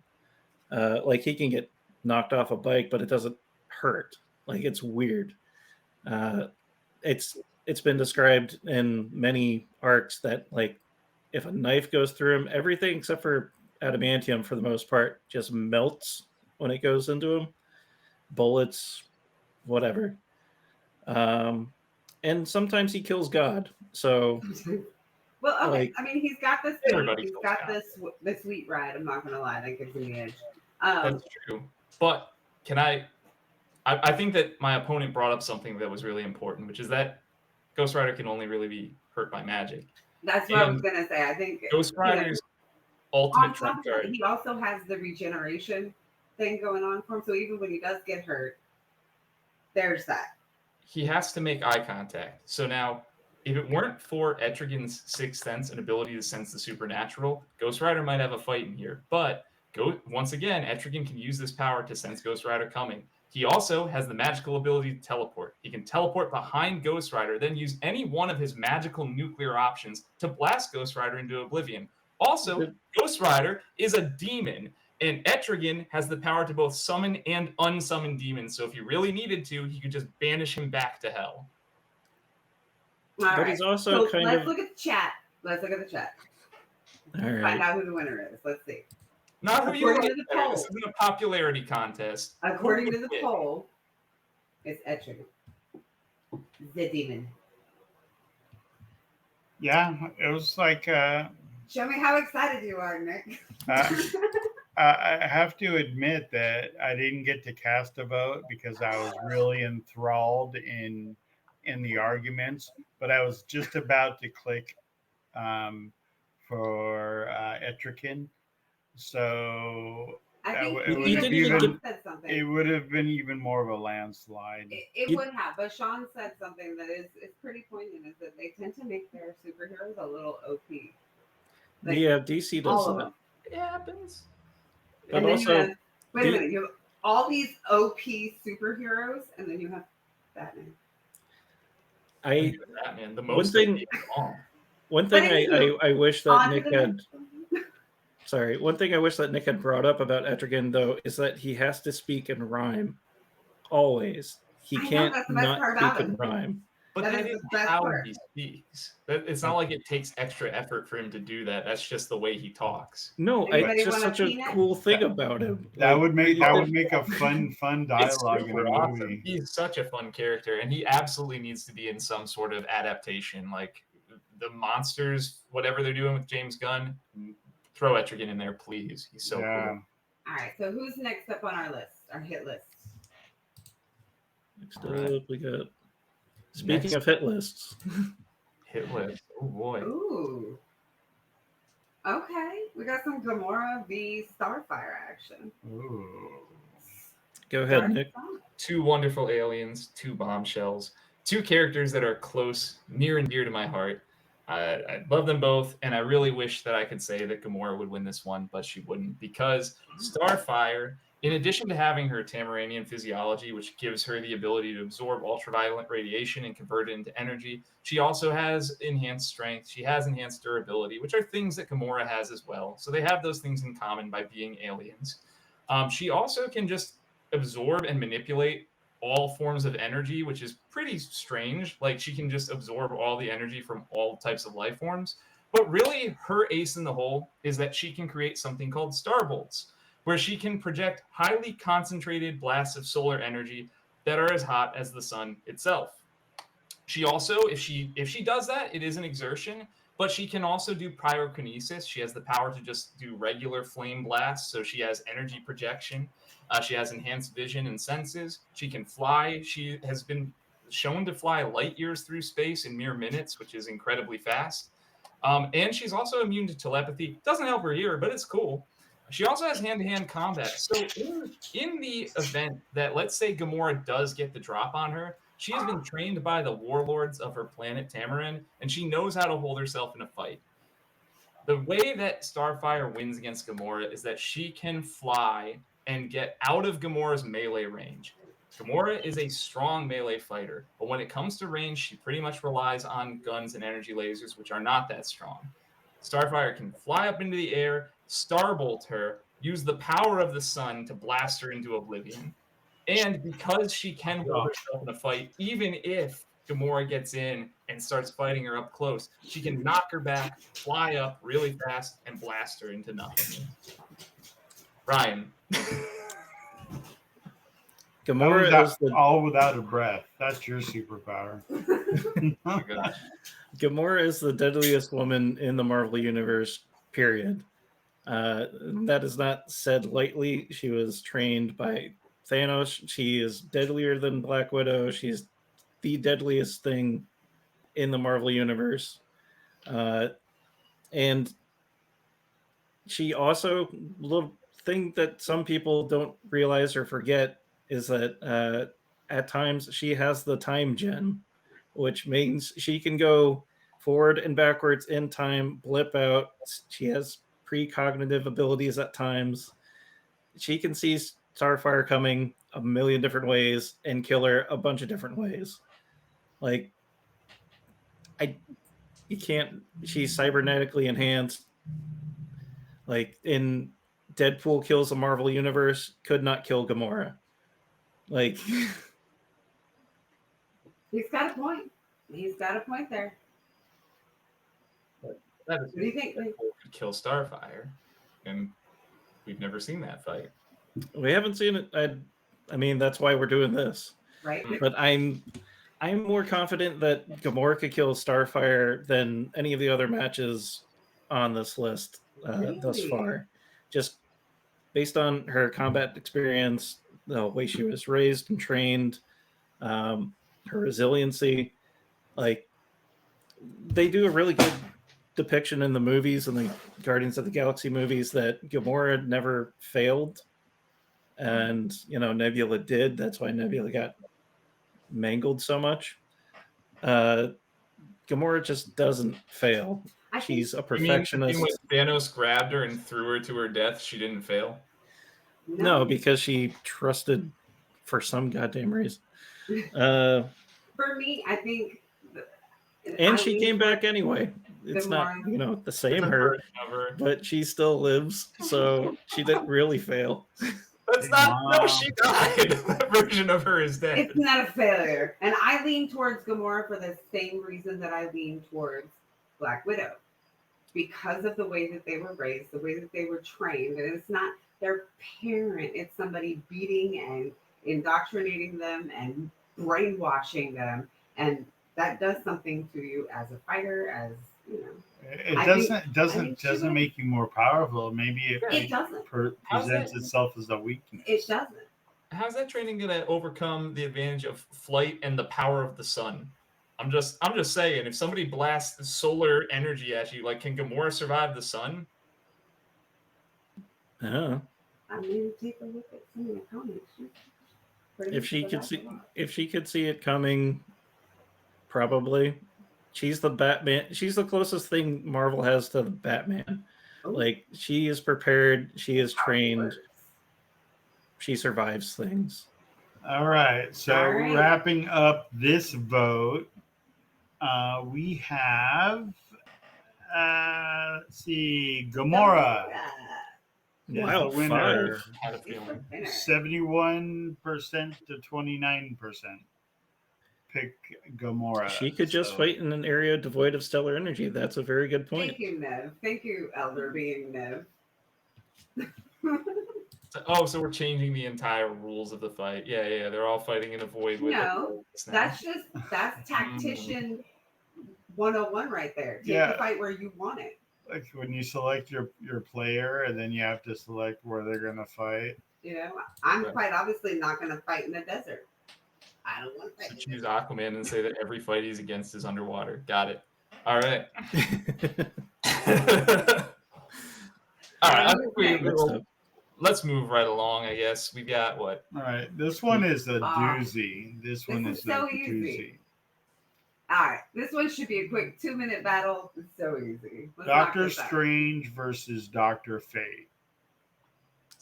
Like he can get knocked off a bike, but it doesn't hurt. Like, it's weird. It's been described in many arcs that, like, if a knife goes through him, everything except for adamantium for the most part just melts when it goes into him. Bullets, whatever. And sometimes he kills God. So, well, okay. like, I mean, he's got this. He's got God. this sweet ride. I'm not gonna lie, that gives him the edge. That's true. But can I think that my opponent brought up something that was really important, which is that Ghost Rider can only really be hurt by magic. That's what I was gonna say. I think Ghost Rider's ultimate trump card. He also has the regeneration thing going on for him. So even when he does get hurt, there's that. He has to make eye contact. So now, if it weren't for Etrigan's sixth sense and ability to sense the supernatural, Ghost Rider might have a fight in here. But once again, Etrigan can use this power to sense Ghost Rider coming. He also has the magical ability to teleport. He can teleport behind Ghost Rider, then use any one of his magical nuclear options to blast Ghost Rider into oblivion. Also, Ghost Rider is a demon, and Etrigan has the power to both summon and unsummon demons. So if he really needed to, he could just banish him back to hell. All right. he's also let's look at the chat. Let's look at the chat. All right. Find out who the winner is. Let's see. Not who you like. This isn't a popularity contest. According to the poll, it's Etrigan, the demon. Yeah, it was like. Show me how excited you are, Nick. I have to admit that I didn't get to cast a vote because I was really enthralled in the arguments, but I was just about to click um, for Etrican, so I think it would You have didn't even Sean even said something. it would have been even more of a landslide. It You- would have, but Sean said something that is pretty poignant. Is that they tend to make their superheroes a little OP. Like, Yeah, DC does all of that. them. It happens. But And then also, you have, wait a the- minute, you have all these OP superheroes, and then you have Batman. I Batman, the one most thing- of them all. one thing But anywho, I wish that On to Nick the had. next. Sorry, one thing I wish that Nick had brought up about Etrigan though is that he has to speak in rhyme. Always, he I know, can't that's the best not part speak about in him. rhyme. But That that is is the best how part. he speaks. It's not like it takes extra effort for him to do that. That's just the way he talks. No, Anybody it's just want a such a peanut? cool thing about him. That Like, would make a fun It's dialogue in a super awesome. movie. He's such a fun character, and he absolutely needs to be in some sort of adaptation. Like the monsters, whatever they're doing with James Gunn, throw Etrigan in there, please. He's so Yeah. cool. All right, so who's next up on our list, our hit list? next Right. up, we got. Speaking Next. of hit lists, Hit list. Oh boy. Ooh. Okay, we got some Gamora v Starfire action. Ooh. go ahead, Nick. Two wonderful aliens, two bombshells, two characters that are close, near and dear to my heart. I love them both, and I really wish that I could say that Gamora would win this one, but she wouldn't, because Starfire, in addition to having her Tamaranian physiology, which gives her the ability to absorb ultraviolet radiation and convert it into energy, she also has enhanced strength. She has enhanced durability, which are things that Gamora has as well. So they have those things in common by being aliens. She also can just absorb and manipulate all forms of energy, which is pretty strange. Like she can just absorb all the energy from all types of life forms. But really, her ace in the hole is that she can create something called starbolts, where she can project highly concentrated blasts of solar energy that are as hot as the sun itself. She also, if she does that, it is an exertion, but she can also do pyrokinesis. She has the power to just do regular flame blasts, so she has energy projection. She has enhanced vision and senses. She can fly. She has been shown to fly light years through space in mere minutes, which is incredibly fast. And she's also immune to telepathy. Doesn't help her here, but it's cool. She also has hand-to-hand combat. So in the event that, let's say, Gamora does get the drop on her, she has been trained by the warlords of her planet, Tamarin, and she knows how to hold herself in a fight. The way that Starfire wins against Gamora is that she can fly and get out of Gamora's melee range. Gamora is a strong melee fighter, but when it comes to range, she pretty much relies on guns and energy lasers, which are not that strong. Starfire can fly up into the air, starbolt her, use the power of the sun to blast her into oblivion. And because she can hold herself in a fight, even if Gamora gets in and starts fighting her up close, she can knock her back, fly up really fast, and blast her into nothing. Ryan. Gamora is the all without a breath. That's your superpower. Oh my gosh. Gamora is the deadliest woman in the Marvel Universe, period. That is not said lightly. She was trained by Thanos. She is deadlier than Black Widow. She's the deadliest thing in the Marvel Universe. And she also, the thing that some people don't realize or forget is that at times she has the time gem, which means she can go forward and backwards in time, blip out. She has precognitive abilities at times. She can see Starfire coming a million different ways and kill her a bunch of different ways. Like, you can't, she's cybernetically enhanced. Like in Deadpool kills the Marvel Universe, could not kill Gamora. Like, He's got a point. He's got a point there. That is What do you think? could kill Starfire, and we've never seen that fight. we haven't seen it. I mean, that's why we're doing this. Right? But I'm more confident that Gamora could kill Starfire than any of the other matches on this list thus Really? far. Just based on her combat experience, the way she was raised and trained, her resiliency, like they do a really good depiction in the movies and the Guardians of the Galaxy movies that Gamora never failed, and Nebula did. That's why Nebula got mangled so much. Gamora just doesn't fail. She's a You perfectionist. mean when Thanos grabbed her and threw her to her death, she didn't fail? No, because she trusted for some goddamn reason. For me, I think. And she came back anyway. It's not, the same her, but she still lives, so she didn't really fail. That's not. No, she died. That version of her is dead. It's not a failure, and I lean towards Gamora for the same reason that I lean towards Black Widow, because of the way that they were raised, the way that they were trained, and it's not their parent; it's somebody beating and indoctrinating them and brainwashing them, and that does something to you as a fighter, as It doesn't make you more powerful. Maybe it doesn't presents itself as a weakness. It doesn't. How's that training going to overcome the advantage of flight and the power of the sun? I'm just saying, if somebody blasts solar energy at you, like, can Gamora survive the sun? Yeah. I mean, take a look at some of the comics. If she could see it coming, probably. She's the Batman. She's the closest thing Marvel has to the Batman. Oh. Like, she is prepared. She is trained. She survives things. All right. So wrapping up this vote, we have, let's see, Gamora. Wow, the winner. 71% to 29%. Pick Gamora. She could just fight in an area devoid of stellar energy. That's a very good point. Thank you, Nev. Thank you, Elder being Nev. So we're changing the entire rules of the fight. Yeah. They're all fighting in a void. No, that's tactician 101 right there. Take the fight where you want it. Like when you select your player and then you have to select where they're going to fight. I'm quite obviously not going to fight in the desert. I don't want to fight. So choose Aquaman and say that every fight he's against is underwater. Got it. All right. All right. I think let's move right along, I guess. We got what? All right. This one is a doozy. This one is so easy. All right. This one should be a quick 2-minute battle. It's so easy. Doctor Strange versus Dr. Fate.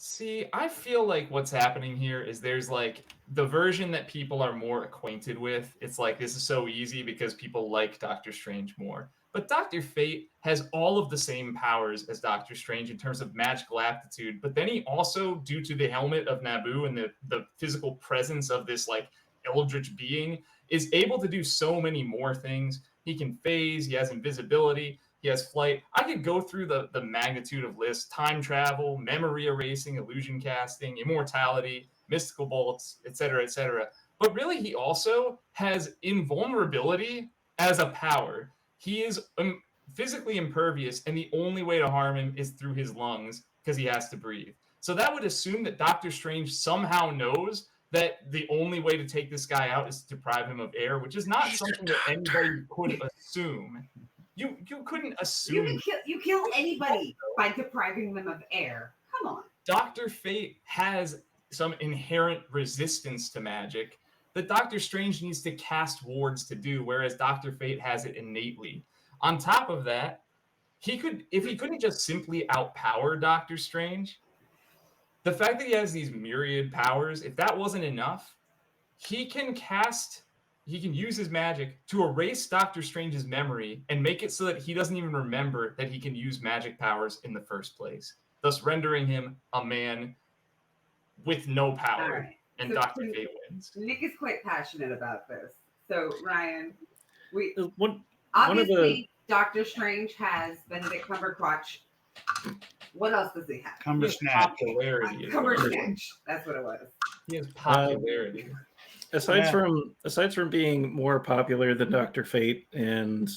See, I feel like what's happening here is there's like the version that people are more acquainted with. It's like, this is so easy because people like Doctor Strange more. But Dr. Fate has all of the same powers as Doctor Strange in terms of magical aptitude. But then he also, due to the helmet of Naboo and the physical presence of this like eldritch being, is able to do so many more things. He can phase, he has invisibility, he has flight. I could go through the magnitude of lists: time travel, memory erasing, illusion casting, immortality, mystical bolts, etc., etc. But really, he also has invulnerability as a power. He is physically impervious, and the only way to harm him is through his lungs because he has to breathe. So that would assume that Doctor Strange somehow knows that the only way to take this guy out is to deprive him of air, which is not something that anybody could assume. You couldn't assume. You kill anybody by depriving them of air. Come on. Dr. Fate has some inherent resistance to magic that Doctor Strange needs to cast wards to do, whereas Dr. Fate has it innately. On top of that, if he couldn't just simply outpower Doctor Strange, the fact that he has these myriad powers, if that wasn't enough, he can use his magic to erase Doctor Strange's memory and make it so that he doesn't even remember that he can use magic powers in the first place, thus rendering him a man with no power. Right. And so Dr. Fate wins. Nick is quite passionate about this. So, Ryan, obviously Doctor Strange has Benedict Cumberbatch. What else does he have? Cumbersnatch. Cumbersnatch. That's what it was. He has popularity. Aside from being more popular than Dr. Fate, and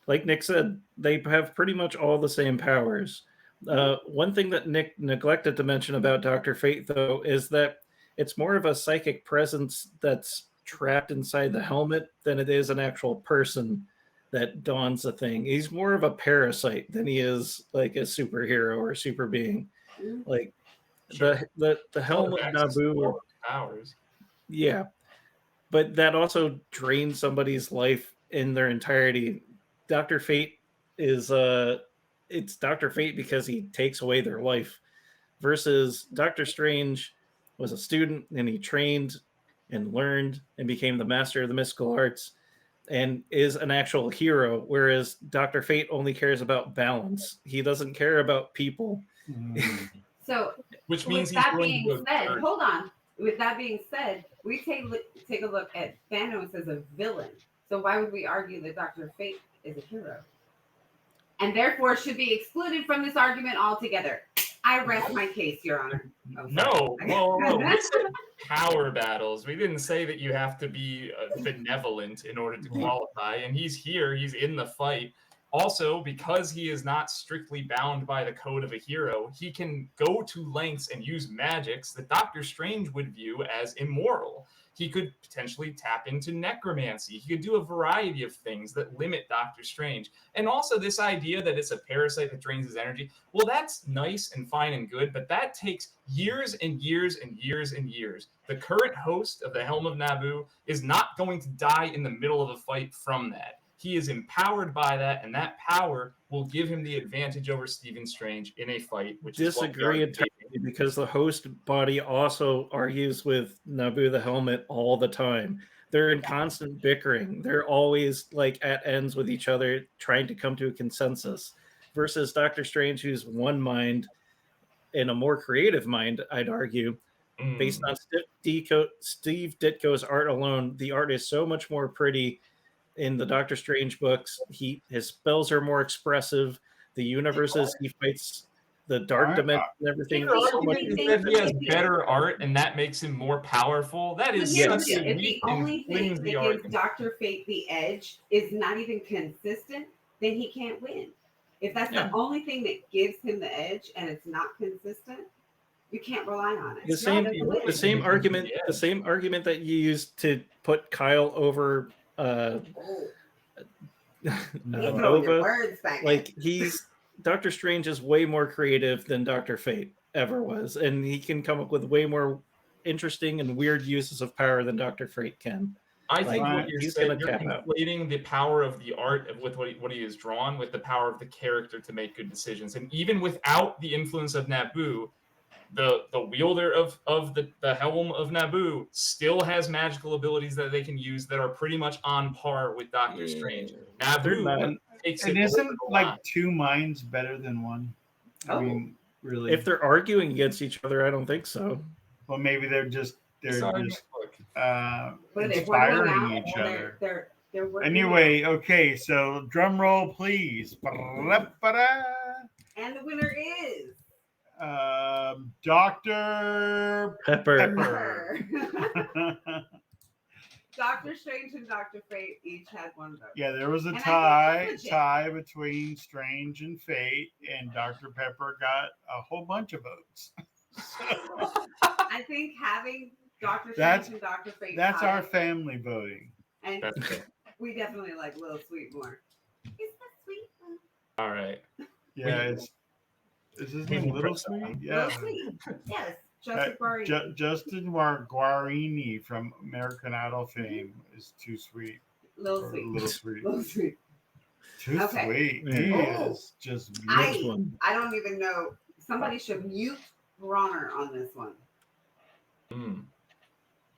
like Nick said, they have pretty much all the same powers. One thing that Nick neglected to mention about Dr. Fate, though, is that it's more of a psychic presence that's trapped inside the helmet than it is an actual person that dons a thing. He's more of a parasite than he is like a superhero or a super being. Mhm. Like Sure. the helm of Access to Naboo, all his powers. yeah, but that also drains somebody's life in their entirety. Dr. Fate is it's Dr. Fate because he takes away their life versus Doctor Strange was a student and he trained and learned and became the master of the mystical arts and is an actual hero, whereas Dr. Fate only cares about balance. He doesn't care about people. So, Which means with he's that going being to go said, dirty. hold on. With that being said, we take a look at Thanos as a villain. So why would we argue that Dr. Fate is a hero? And therefore should be excluded from this argument altogether. I rest my case, Your Honor. Oh, No, sorry. whoa. We said power battles. We didn't say that you have to be benevolent in order to qualify. And he's here. He's in the fight. Also, because he is not strictly bound by the code of a hero, he can go to lengths and use magics that Doctor Strange would view as immoral. He could potentially tap into necromancy. He could do a variety of things that limit Doctor Strange. And also, this idea that it's a parasite that drains his energy, well, that's nice and fine and good, but that takes years and years and years and years. The current host of the Helm of Naboo is not going to die in the middle of a fight from that. He is empowered by that, and that power will give him the advantage over Stephen Strange in a fight, which Disagree is what entirely because the host body also argues with Naboo the Helmet all the time. They're in constant bickering. They're always like at ends with each other, trying to come to a consensus. Versus Doctor Strange, who's one mind and a more creative mind, I'd argue, based on Steve Ditko's art alone. The art is so much more pretty in the Doctor Strange books. His spells are more expressive. The universes he fights, the dark dimension, and everything. Your So much argument is that he has better art and that makes him more powerful. That But is here's such the deal. a If the weak only and thing that flimsy gives argument. Dr. Fate the edge is not even consistent, then he can't win. If that's the only thing that gives him the edge and it's not consistent, you can't rely on it. The same argument that you used to put Kyle over Nova. Like Doctor Strange is way more creative than Dr. Fate ever was, and he can come up with way more interesting and weird uses of power than Dr. Fate can. I think Like, what you're he's saying, gonna you're cap out. conflating the power of the art with what he has drawn with the power of the character to make good decisions. And even without the influence of Naboo, the wielder of the helm of Naboo still has magical abilities that they can use that are pretty much on par with Doctor Strange. Naboo takes And it isn't over the like line. two minds better than one? I mean, really. If they're arguing against each other, I don't think so. Well, maybe they're just inspiring each other. They're working Anyway, okay, so drum roll, please. and the winner is Dr. Pepper. Dr. Strange and Dr. Fate each had one vote. Yeah, there was a And I tie think that's legit. between Strange and Fate, and Dr. Pepper got a whole bunch of votes. I think having Dr. Strange and Dr. Fate That's tied, our family voting. and we definitely like Lil Sweet more. Is that Sweet? All right. Yeah, is his name Little Sweet? Yeah. Lil Sweet. Yes. Justin Guarini. Justin Guarini from American Idol fame is too sweet. Little Sweet. Little Sweet. Little Sweet. Too sweet. He is just beautiful. I don't even know. Somebody should mute Brawner on this one.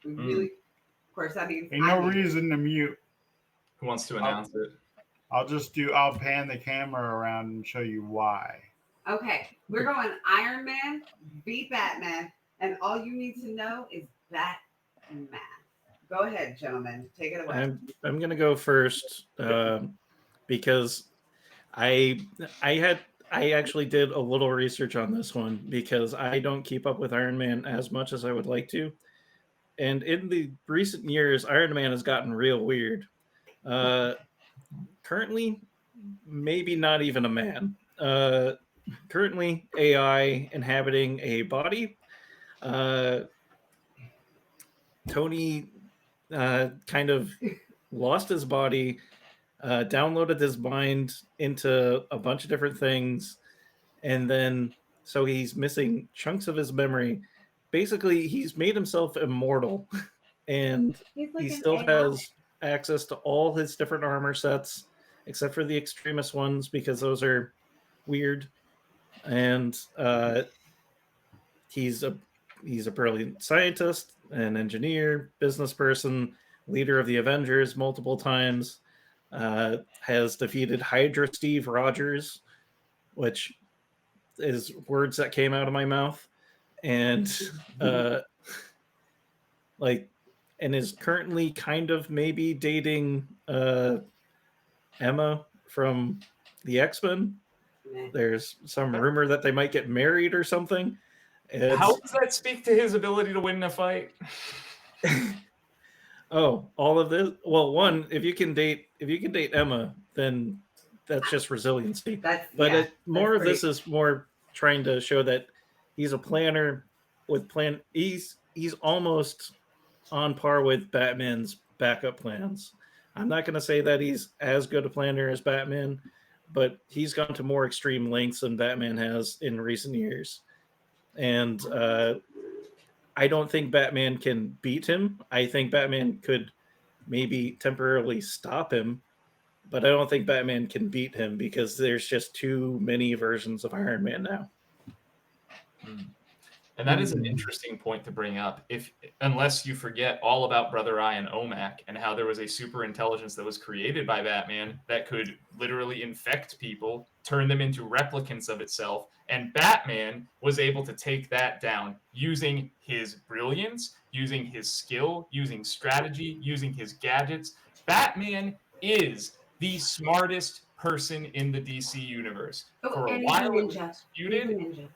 We really, of course, that means ain't no reason to mute. Who wants to announce it? I'll pan the camera around and show you why. Okay, we're going Iron Man beat Batman, and all you need to know is Batman. Go ahead, gentlemen. Take it away. I'm gonna go first because I actually did a little research on this one because I don't keep up with Iron Man as much as I would like to. And in the recent years, Iron Man has gotten real weird. Currently, maybe not even a man. currently AI inhabiting a body. Tony kind of lost his body, downloaded his mind into a bunch of different things, and then so he's missing chunks of his memory. Basically, he's made himself immortal, and He's like he an still AI. has access to all his different armor sets, except for the extremist ones because those are weird. And he's a brilliant scientist, an engineer, business person, leader of the Avengers multiple times. Has defeated Hydra Steve Rogers, which is words that came out of my mouth, and like, and is currently kind of maybe dating Emma from the X-Men. There's some rumor that they might get married or something. How does that speak to his ability to win in a fight? Oh, all of this. Well, one, if you can date Emma, then that's just resiliency. More of this is more trying to show that he's a planner with plan. He's almost on par with Batman's backup plans. I'm not going to say that he's as good a planner as Batman, but he's gone to more extreme lengths than Batman has in recent years. And I don't think Batman can beat him. I think Batman could maybe temporarily stop him, but I don't think Batman can beat him because there's just too many versions of Iron Man now. And that is an interesting point to bring up. Unless you forget all about Brother Eye and OMAC and how there was a super intelligence that was created by Batman that could literally infect people, turn them into replicants of itself, and Batman was able to take that down using his brilliance, using his skill, using strategy, using his gadgets. Batman is the smartest person in the DC universe. For a while, it was disputed.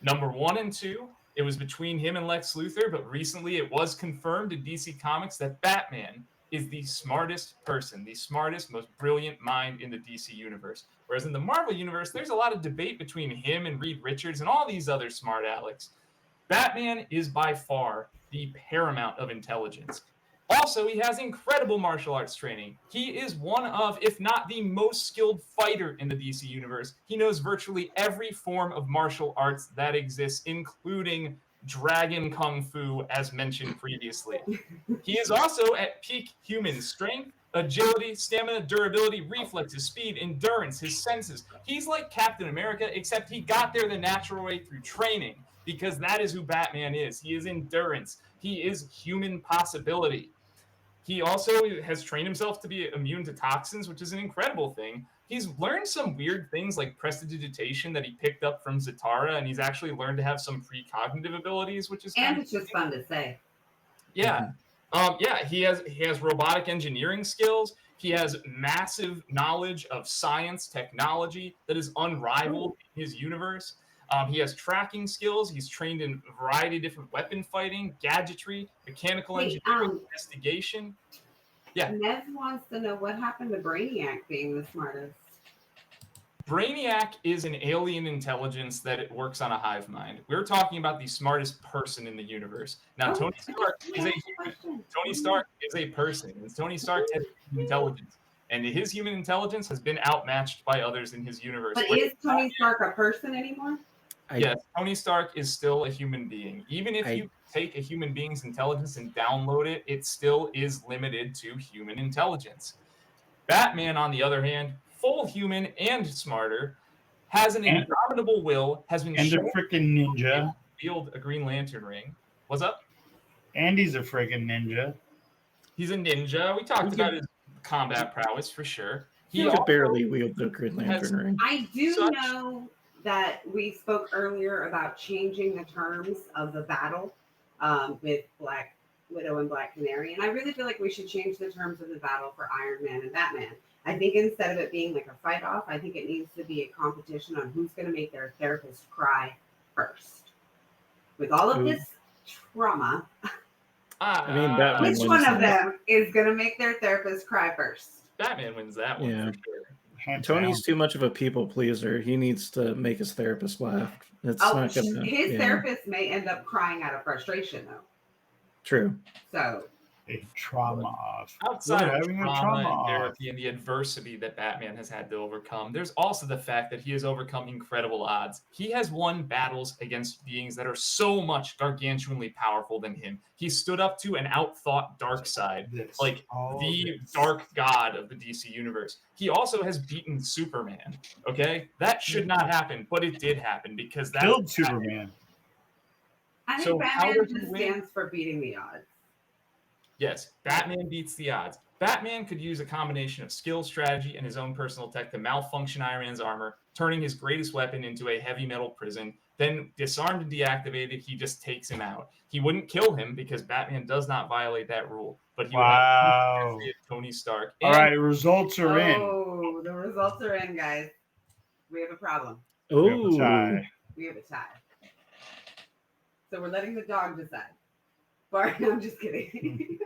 Number 1 and 2, it was between him and Lex Luthor, but recently it was confirmed in DC Comics that Batman is the smartest person, the smartest, most brilliant mind in the DC universe. Whereas in the Marvel universe, there's a lot of debate between him and Reed Richards and all these other smart alecks. Batman is by far the paramount of intelligence. Also, he has incredible martial arts training. He is one of, if not the most skilled fighter in the DC universe. He knows virtually every form of martial arts that exists, including Dragon Kung Fu, as mentioned previously. He is also at peak human strength, agility, stamina, durability, reflexes, speed, endurance, his senses. He's like Captain America, except he got there the natural way through training, because that is who Batman is. He is endurance. He is human possibility. He also has trained himself to be immune to toxins, which is an incredible thing. He's learned some weird things like prestidigitation that he picked up from Zatara, and he's actually learned to have some precognitive abilities, which is and it's just fun to say. Yeah. He has robotic engineering skills. He has massive knowledge of science, technology that is unrivaled in his universe. He has tracking skills. He's trained in a variety of different weapon fighting, gadgetry, mechanical engineering, investigation. Yeah. Nev wants to know what happened to Brainiac being the smartest. Brainiac is an alien intelligence that it works on a hive mind. We're talking about the smartest person in the universe. Now, Tony Stark is a human. Tony Stark is a person, and Tony Stark has human intelligence. And his human intelligence has been outmatched by others in his universe. But is Tony Stark a person anymore? Yes, Tony Stark is still a human being. Even if you take a human being's intelligence and download it, it still is limited to human intelligence. Batman, on the other hand, full human and smarter, has an indomitable will, has been shown a freaking ninja. Wield a Green Lantern ring. What's up? And he's a freaking ninja. He's a ninja. We talked about his combat prowess for sure. He could barely wield the Green Lantern ring. I do know that we spoke earlier about changing the terms of the battle with Black Widow and Black Canary, and I really feel like we should change the terms of the battle for Iron Man and Batman. I think instead of it being like a fight off, I think it needs to be a competition on who's going to make their therapist cry first. With all of this trauma, which one of them is going to make their therapist cry first? Batman wins that one for sure. Hands Tony's down. too much of a people pleaser. He needs to make his therapist laugh. It's Oh, not gonna. his yeah. therapist may end up crying out of frustration though. True. So A trauma off. Outside We're of having a trauma trauma and off. therapy and the adversity that Batman has had to overcome, there's also the fact that he has overcome incredible odds. He has won battles against beings that are so much gargantuanly powerful than him. He stood up to and outthought Darkseid, This. like all the this. dark god of the DC universe. He also has beaten Superman. Okay, that should not happen, but it did happen because that Killed Superman. I think So how Batman does he just win? stands for beating the odds. Yes, Batman beats the odds. Batman could use a combination of skill, strategy, and his own personal tech to malfunction Iron Man's armor, turning his greatest weapon into a heavy metal prison. Then, disarmed and deactivated, he just takes him out. He wouldn't kill him because Batman does not violate that rule, but he would Wow. have Tony Stark. All right, results are in. Oh, the results are in, guys. We have a problem. We have a Oh, tie. We have a tie. So we're letting the dog decide. Bart, I'm just kidding.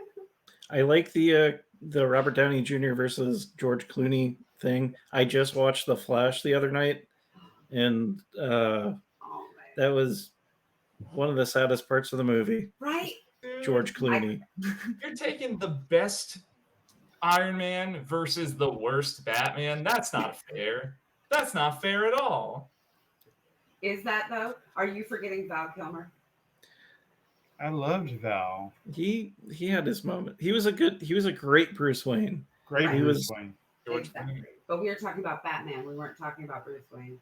I like the Robert Downey Jr. versus George Clooney thing. I just watched The Flash the other night, and Oh, man. that was one of the saddest parts of the movie. Right? George Clooney. You're taking the best Iron Man versus the worst Batman. That's not fair. That's not fair at all. Is that though? Are you forgetting Val Kilmer? I loved Val. He had his moment. He was a great Bruce Wayne. Great Right. Bruce Wayne. George Exactly. Clooney. But we were talking about Batman. We weren't talking about Bruce Wayne.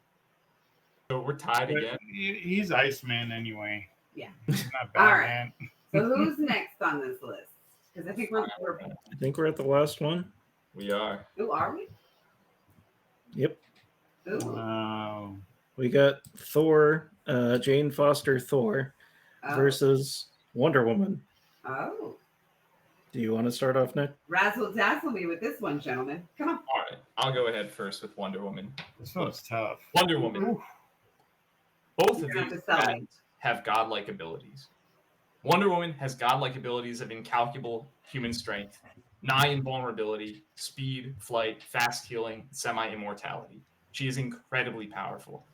So we're tied But again. he's Iceman anyway. Yeah. He's not All right. Batman. So who's next on this list? Because I think we're I think we're at the last one. We are. who are we? Yep. Ooh. Wow. We got Thor, Jane Foster Thor Oh. versus Wonder Woman. Oh. Do you want to start off, Nick? Razzle dazzle me with this one, gentlemen. Come on. All right. I'll go ahead first with Wonder Woman. This one's tough. Wonder Woman. Ooh. Both You're of gonna have these to sell me. patents have godlike abilities. Wonder Woman has godlike abilities of incalculable human strength, nigh invulnerability, speed, flight, fast healing, semi-immortality. She is incredibly powerful.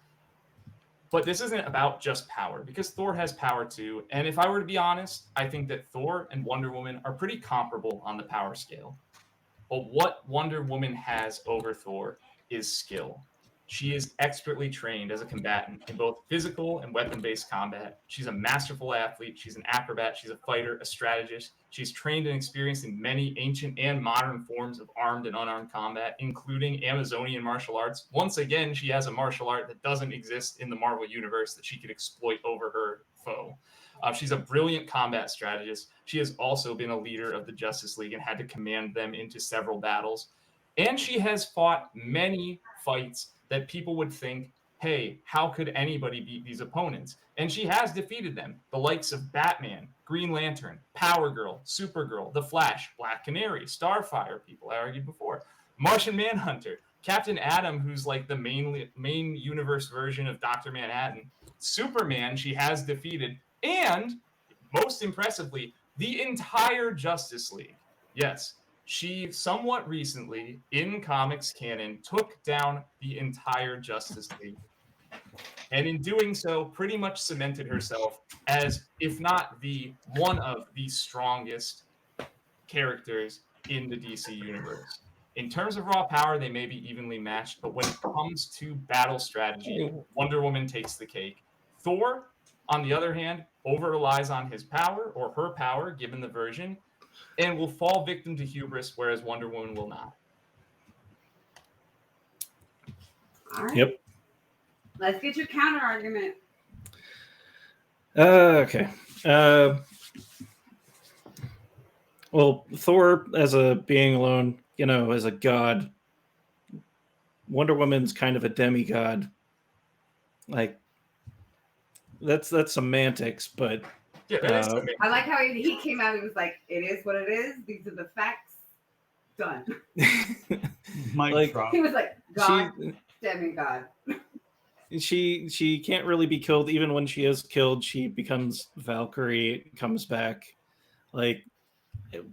But this isn't about just power, because Thor has power too. And if I were to be honest, I think that Thor and Wonder Woman are pretty comparable on the power scale. But what Wonder Woman has over Thor is skill. She is expertly trained as a combatant in both physical and weapon-based combat. She's a masterful athlete. She's an acrobat. She's a fighter, a strategist. She's trained and experienced in many ancient and modern forms of armed and unarmed combat, including Amazonian martial arts. Once again, she has a martial art that doesn't exist in the Marvel universe that she could exploit over her foe. She's a brilliant combat strategist. She has also been a leader of the Justice League and had to command them into several battles. And she has fought many fights that people would think, hey, how could anybody beat these opponents? And she has defeated them. The likes of Batman, Green Lantern, Power Girl, Supergirl, The Flash, Black Canary, Starfire, people I argued before, Martian Manhunter, Captain Atom, who's like the main universe version of Dr. Manhattan, Superman she has defeated, and most impressively, the entire Justice League. Yes. She somewhat recently, in comics canon, took down the entire Justice League. And in doing so, pretty much cemented herself as, if not one of the strongest characters in the DC universe. In terms of raw power, they may be evenly matched, but when it comes to battle strategy, Wonder Woman takes the cake. Thor, on the other hand, over-relies on his power, or her power, given the version, and will fall victim to hubris, whereas Wonder Woman will not. All right. Yep. Let's get your counter argument. Okay. Well, Thor as a being alone, as a god. Wonder Woman's kind of a demigod. Like, that's semantics, but Yeah, that is amazing. I like how he came out. He was like, "It is what it is. These are the facts. Done." Mic drop. He was like, "God, demigod." She can't really be killed. Even when she is killed, she becomes Valkyrie, comes back, like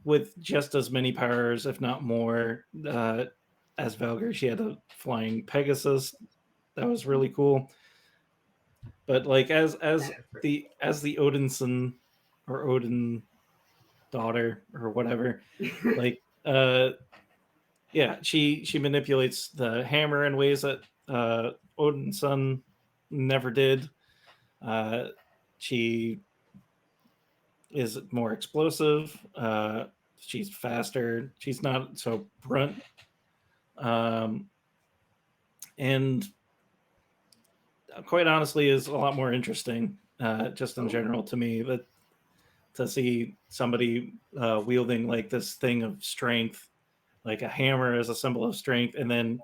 with just as many powers, if not more. as Valkyrie, she had a flying Pegasus that was really cool. But like as the Odinson or Odin daughter or whatever, like yeah, she manipulates the hammer in ways that Odin's son never did. She is more explosive. She's faster. She's not so brunt. And quite honestly, is a lot more interesting, just in general to me. That to see somebody wielding like this thing of strength, like a hammer as a symbol of strength, and then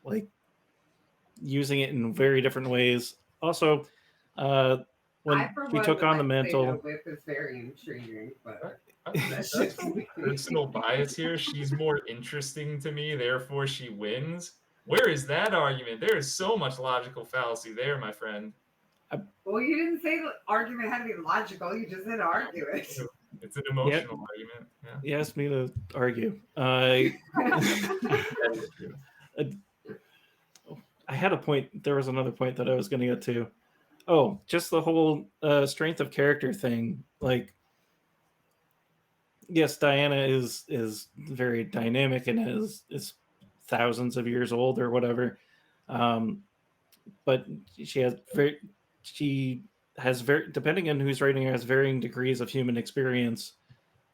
like using it in very different ways. Also, when for she one, took would on the like to say the mantle, whip is very intriguing, but That's no personal bias here. She's more interesting to me, therefore she wins. Where is that argument? There is so much logical fallacy there, my friend. well, you didn't say the argument had to be logical. You just said argue it. It's an emotional argument. Yeah. he asked me to argue. That is true. I had a point. There was another point that I was going to get to. Oh, just the whole strength of character thing. Like, yes, Diana is very dynamic and is thousands of years old or whatever. But she has very, depending on who's writing her, has varying degrees of human experience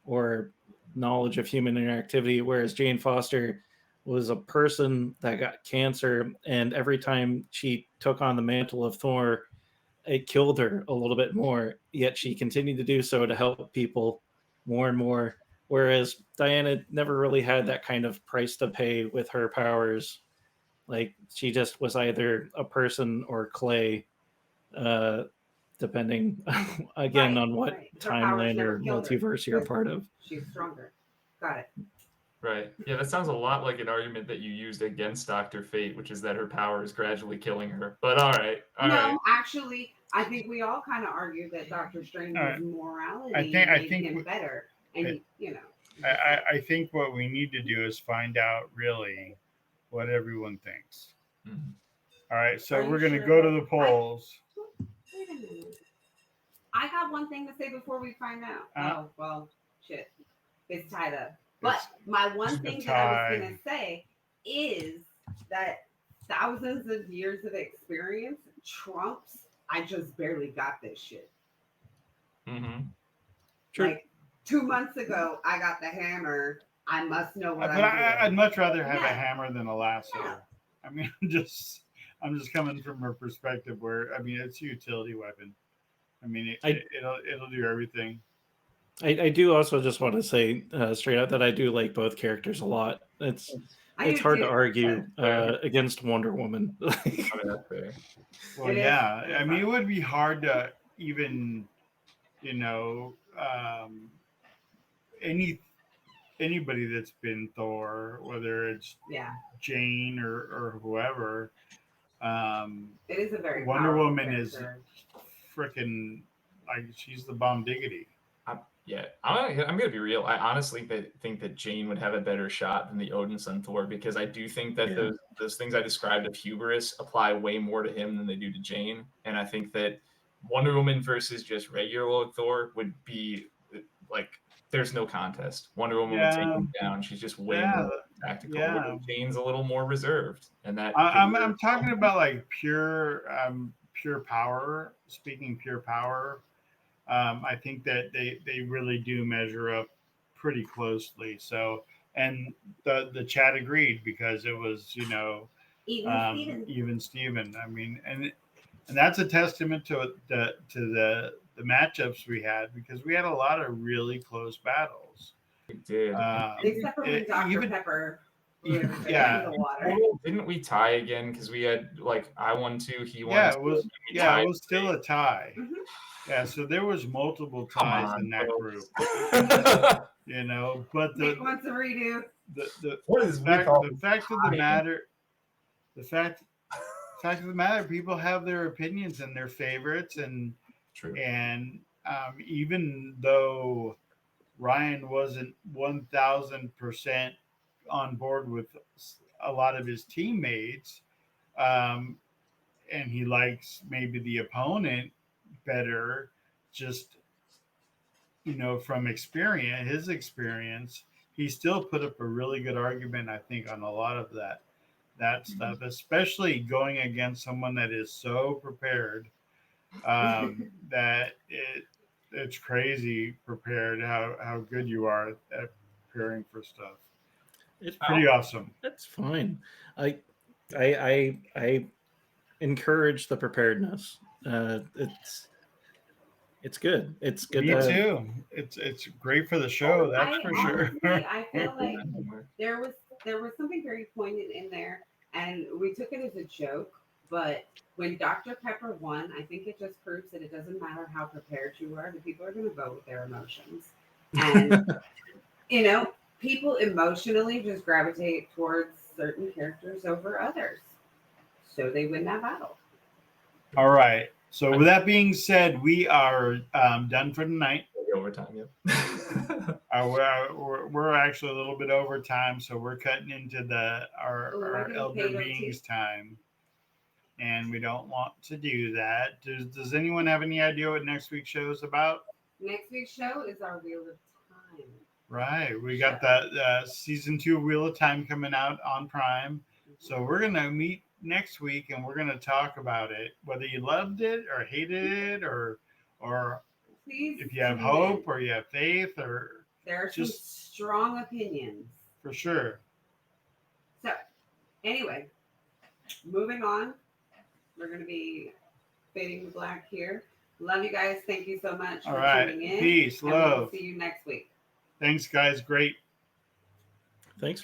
or knowledge of human interactivity. Whereas Jane Foster was a person that got cancer, and every time she took on the mantle of Thor, it killed her a little bit more. Yet she continued to do so to help people more and more. Whereas Diana never really had that kind of price to pay with her powers. Like she just was either a person or clay, depending again on what timeline or multiverse you're a part of. She's stronger. Got it. Right. Yeah, that sounds a lot like an argument that you used against Dr. Fate, which is that her power is gradually killing her. But all right. Actually, I think we all kind of argue that Doctor Strange's morality I think him better. And, I think what we need to do is find out really what everyone thinks. Mm-hmm. All right, so we're going to go to the polls. Wait a minute. I got one thing to say before we find out. Oh, well, shit. It's tied up. But my one thing that I was going to say is that thousands of years of experience trumps, I just barely got this shit. Mm-hmm. True. Like 2 months ago, I got the hammer. I must know what I'm doing. I'd much rather have a hammer than a lasso. Yeah. I mean, I'm just coming from a perspective where, I mean, it's a utility weapon. I mean, it'll do everything. I do also just want to say straight out that I do like both characters a lot. It's hard to argue against Wonder Woman. Well, yeah. I mean, it would be hard to even, anybody that's been Thor, whether it's Jane or whoever. It is a very Wonder Woman character. Is freaking like she's the bomb diggity. I'm gonna be real. I honestly think that Jane would have a better shot than the Odinson Thor, because I do think that those things I described of hubris apply way more to him than they do to Jane. And I think that Wonder Woman versus just regular Thor would be like, there's no contest. Wonder Woman would take him down. She's just way more tactical. Yeah. Jane's a little more reserved, and that I'm talking about like pure power. Speaking pure power. I think that they really do measure up pretty closely. So, and the chat agreed, because it was, even Steven. I mean, and that's a testament to the matchups we had, because we had a lot of really close battles. We did. Except for when Dr. Pepper. Yeah. The water. Didn't we tie again? Because we had I won 2, he won 2. It was still a tie. Mm-hmm. Yeah, so there was multiple ties in that group. But Nick wants a redo. The fact of the matter, people have their opinions and their favorites, and true. And even though Ryan wasn't 1,000% on board with a lot of his teammates, and he likes maybe the opponent better, just from his experience, he still put up a really good argument, I think, on a lot of that stuff, especially going against someone that is so prepared, that it's crazy prepared how good you are at preparing for stuff. It's pretty awesome. That's fine. I encourage the preparedness. It's good. It's good. Me too. It's great for the show. That's for sure. Honestly, I feel like there was something very poignant in there, and we took it as a joke. But when Dr. Pepper won, I think it just proves that it doesn't matter how prepared you are; the people are going to vote with their emotions, and people emotionally just gravitate towards certain characters over others, so they win that battle. All right. So with that being said, we are done for tonight. Overtime, yeah. We're actually a little bit over time, so we're cutting into our elder beings time, and we don't want to do that. Does anyone have any idea what next week's show is about? Next week's show is our Wheel of Time. Right. We got that season 2 Wheel of Time coming out on Prime. So we're gonna meet next week, and we're gonna talk about it, whether you loved it or hated it, or please, if you have hope or you have faith, or there are just strong opinions for sure. So anyway, moving on, we're gonna be fading to black here. Love you guys. Thank you so much for tuning in. Peace, and love. We'll see you next week. Thanks, guys. Great. Thanks for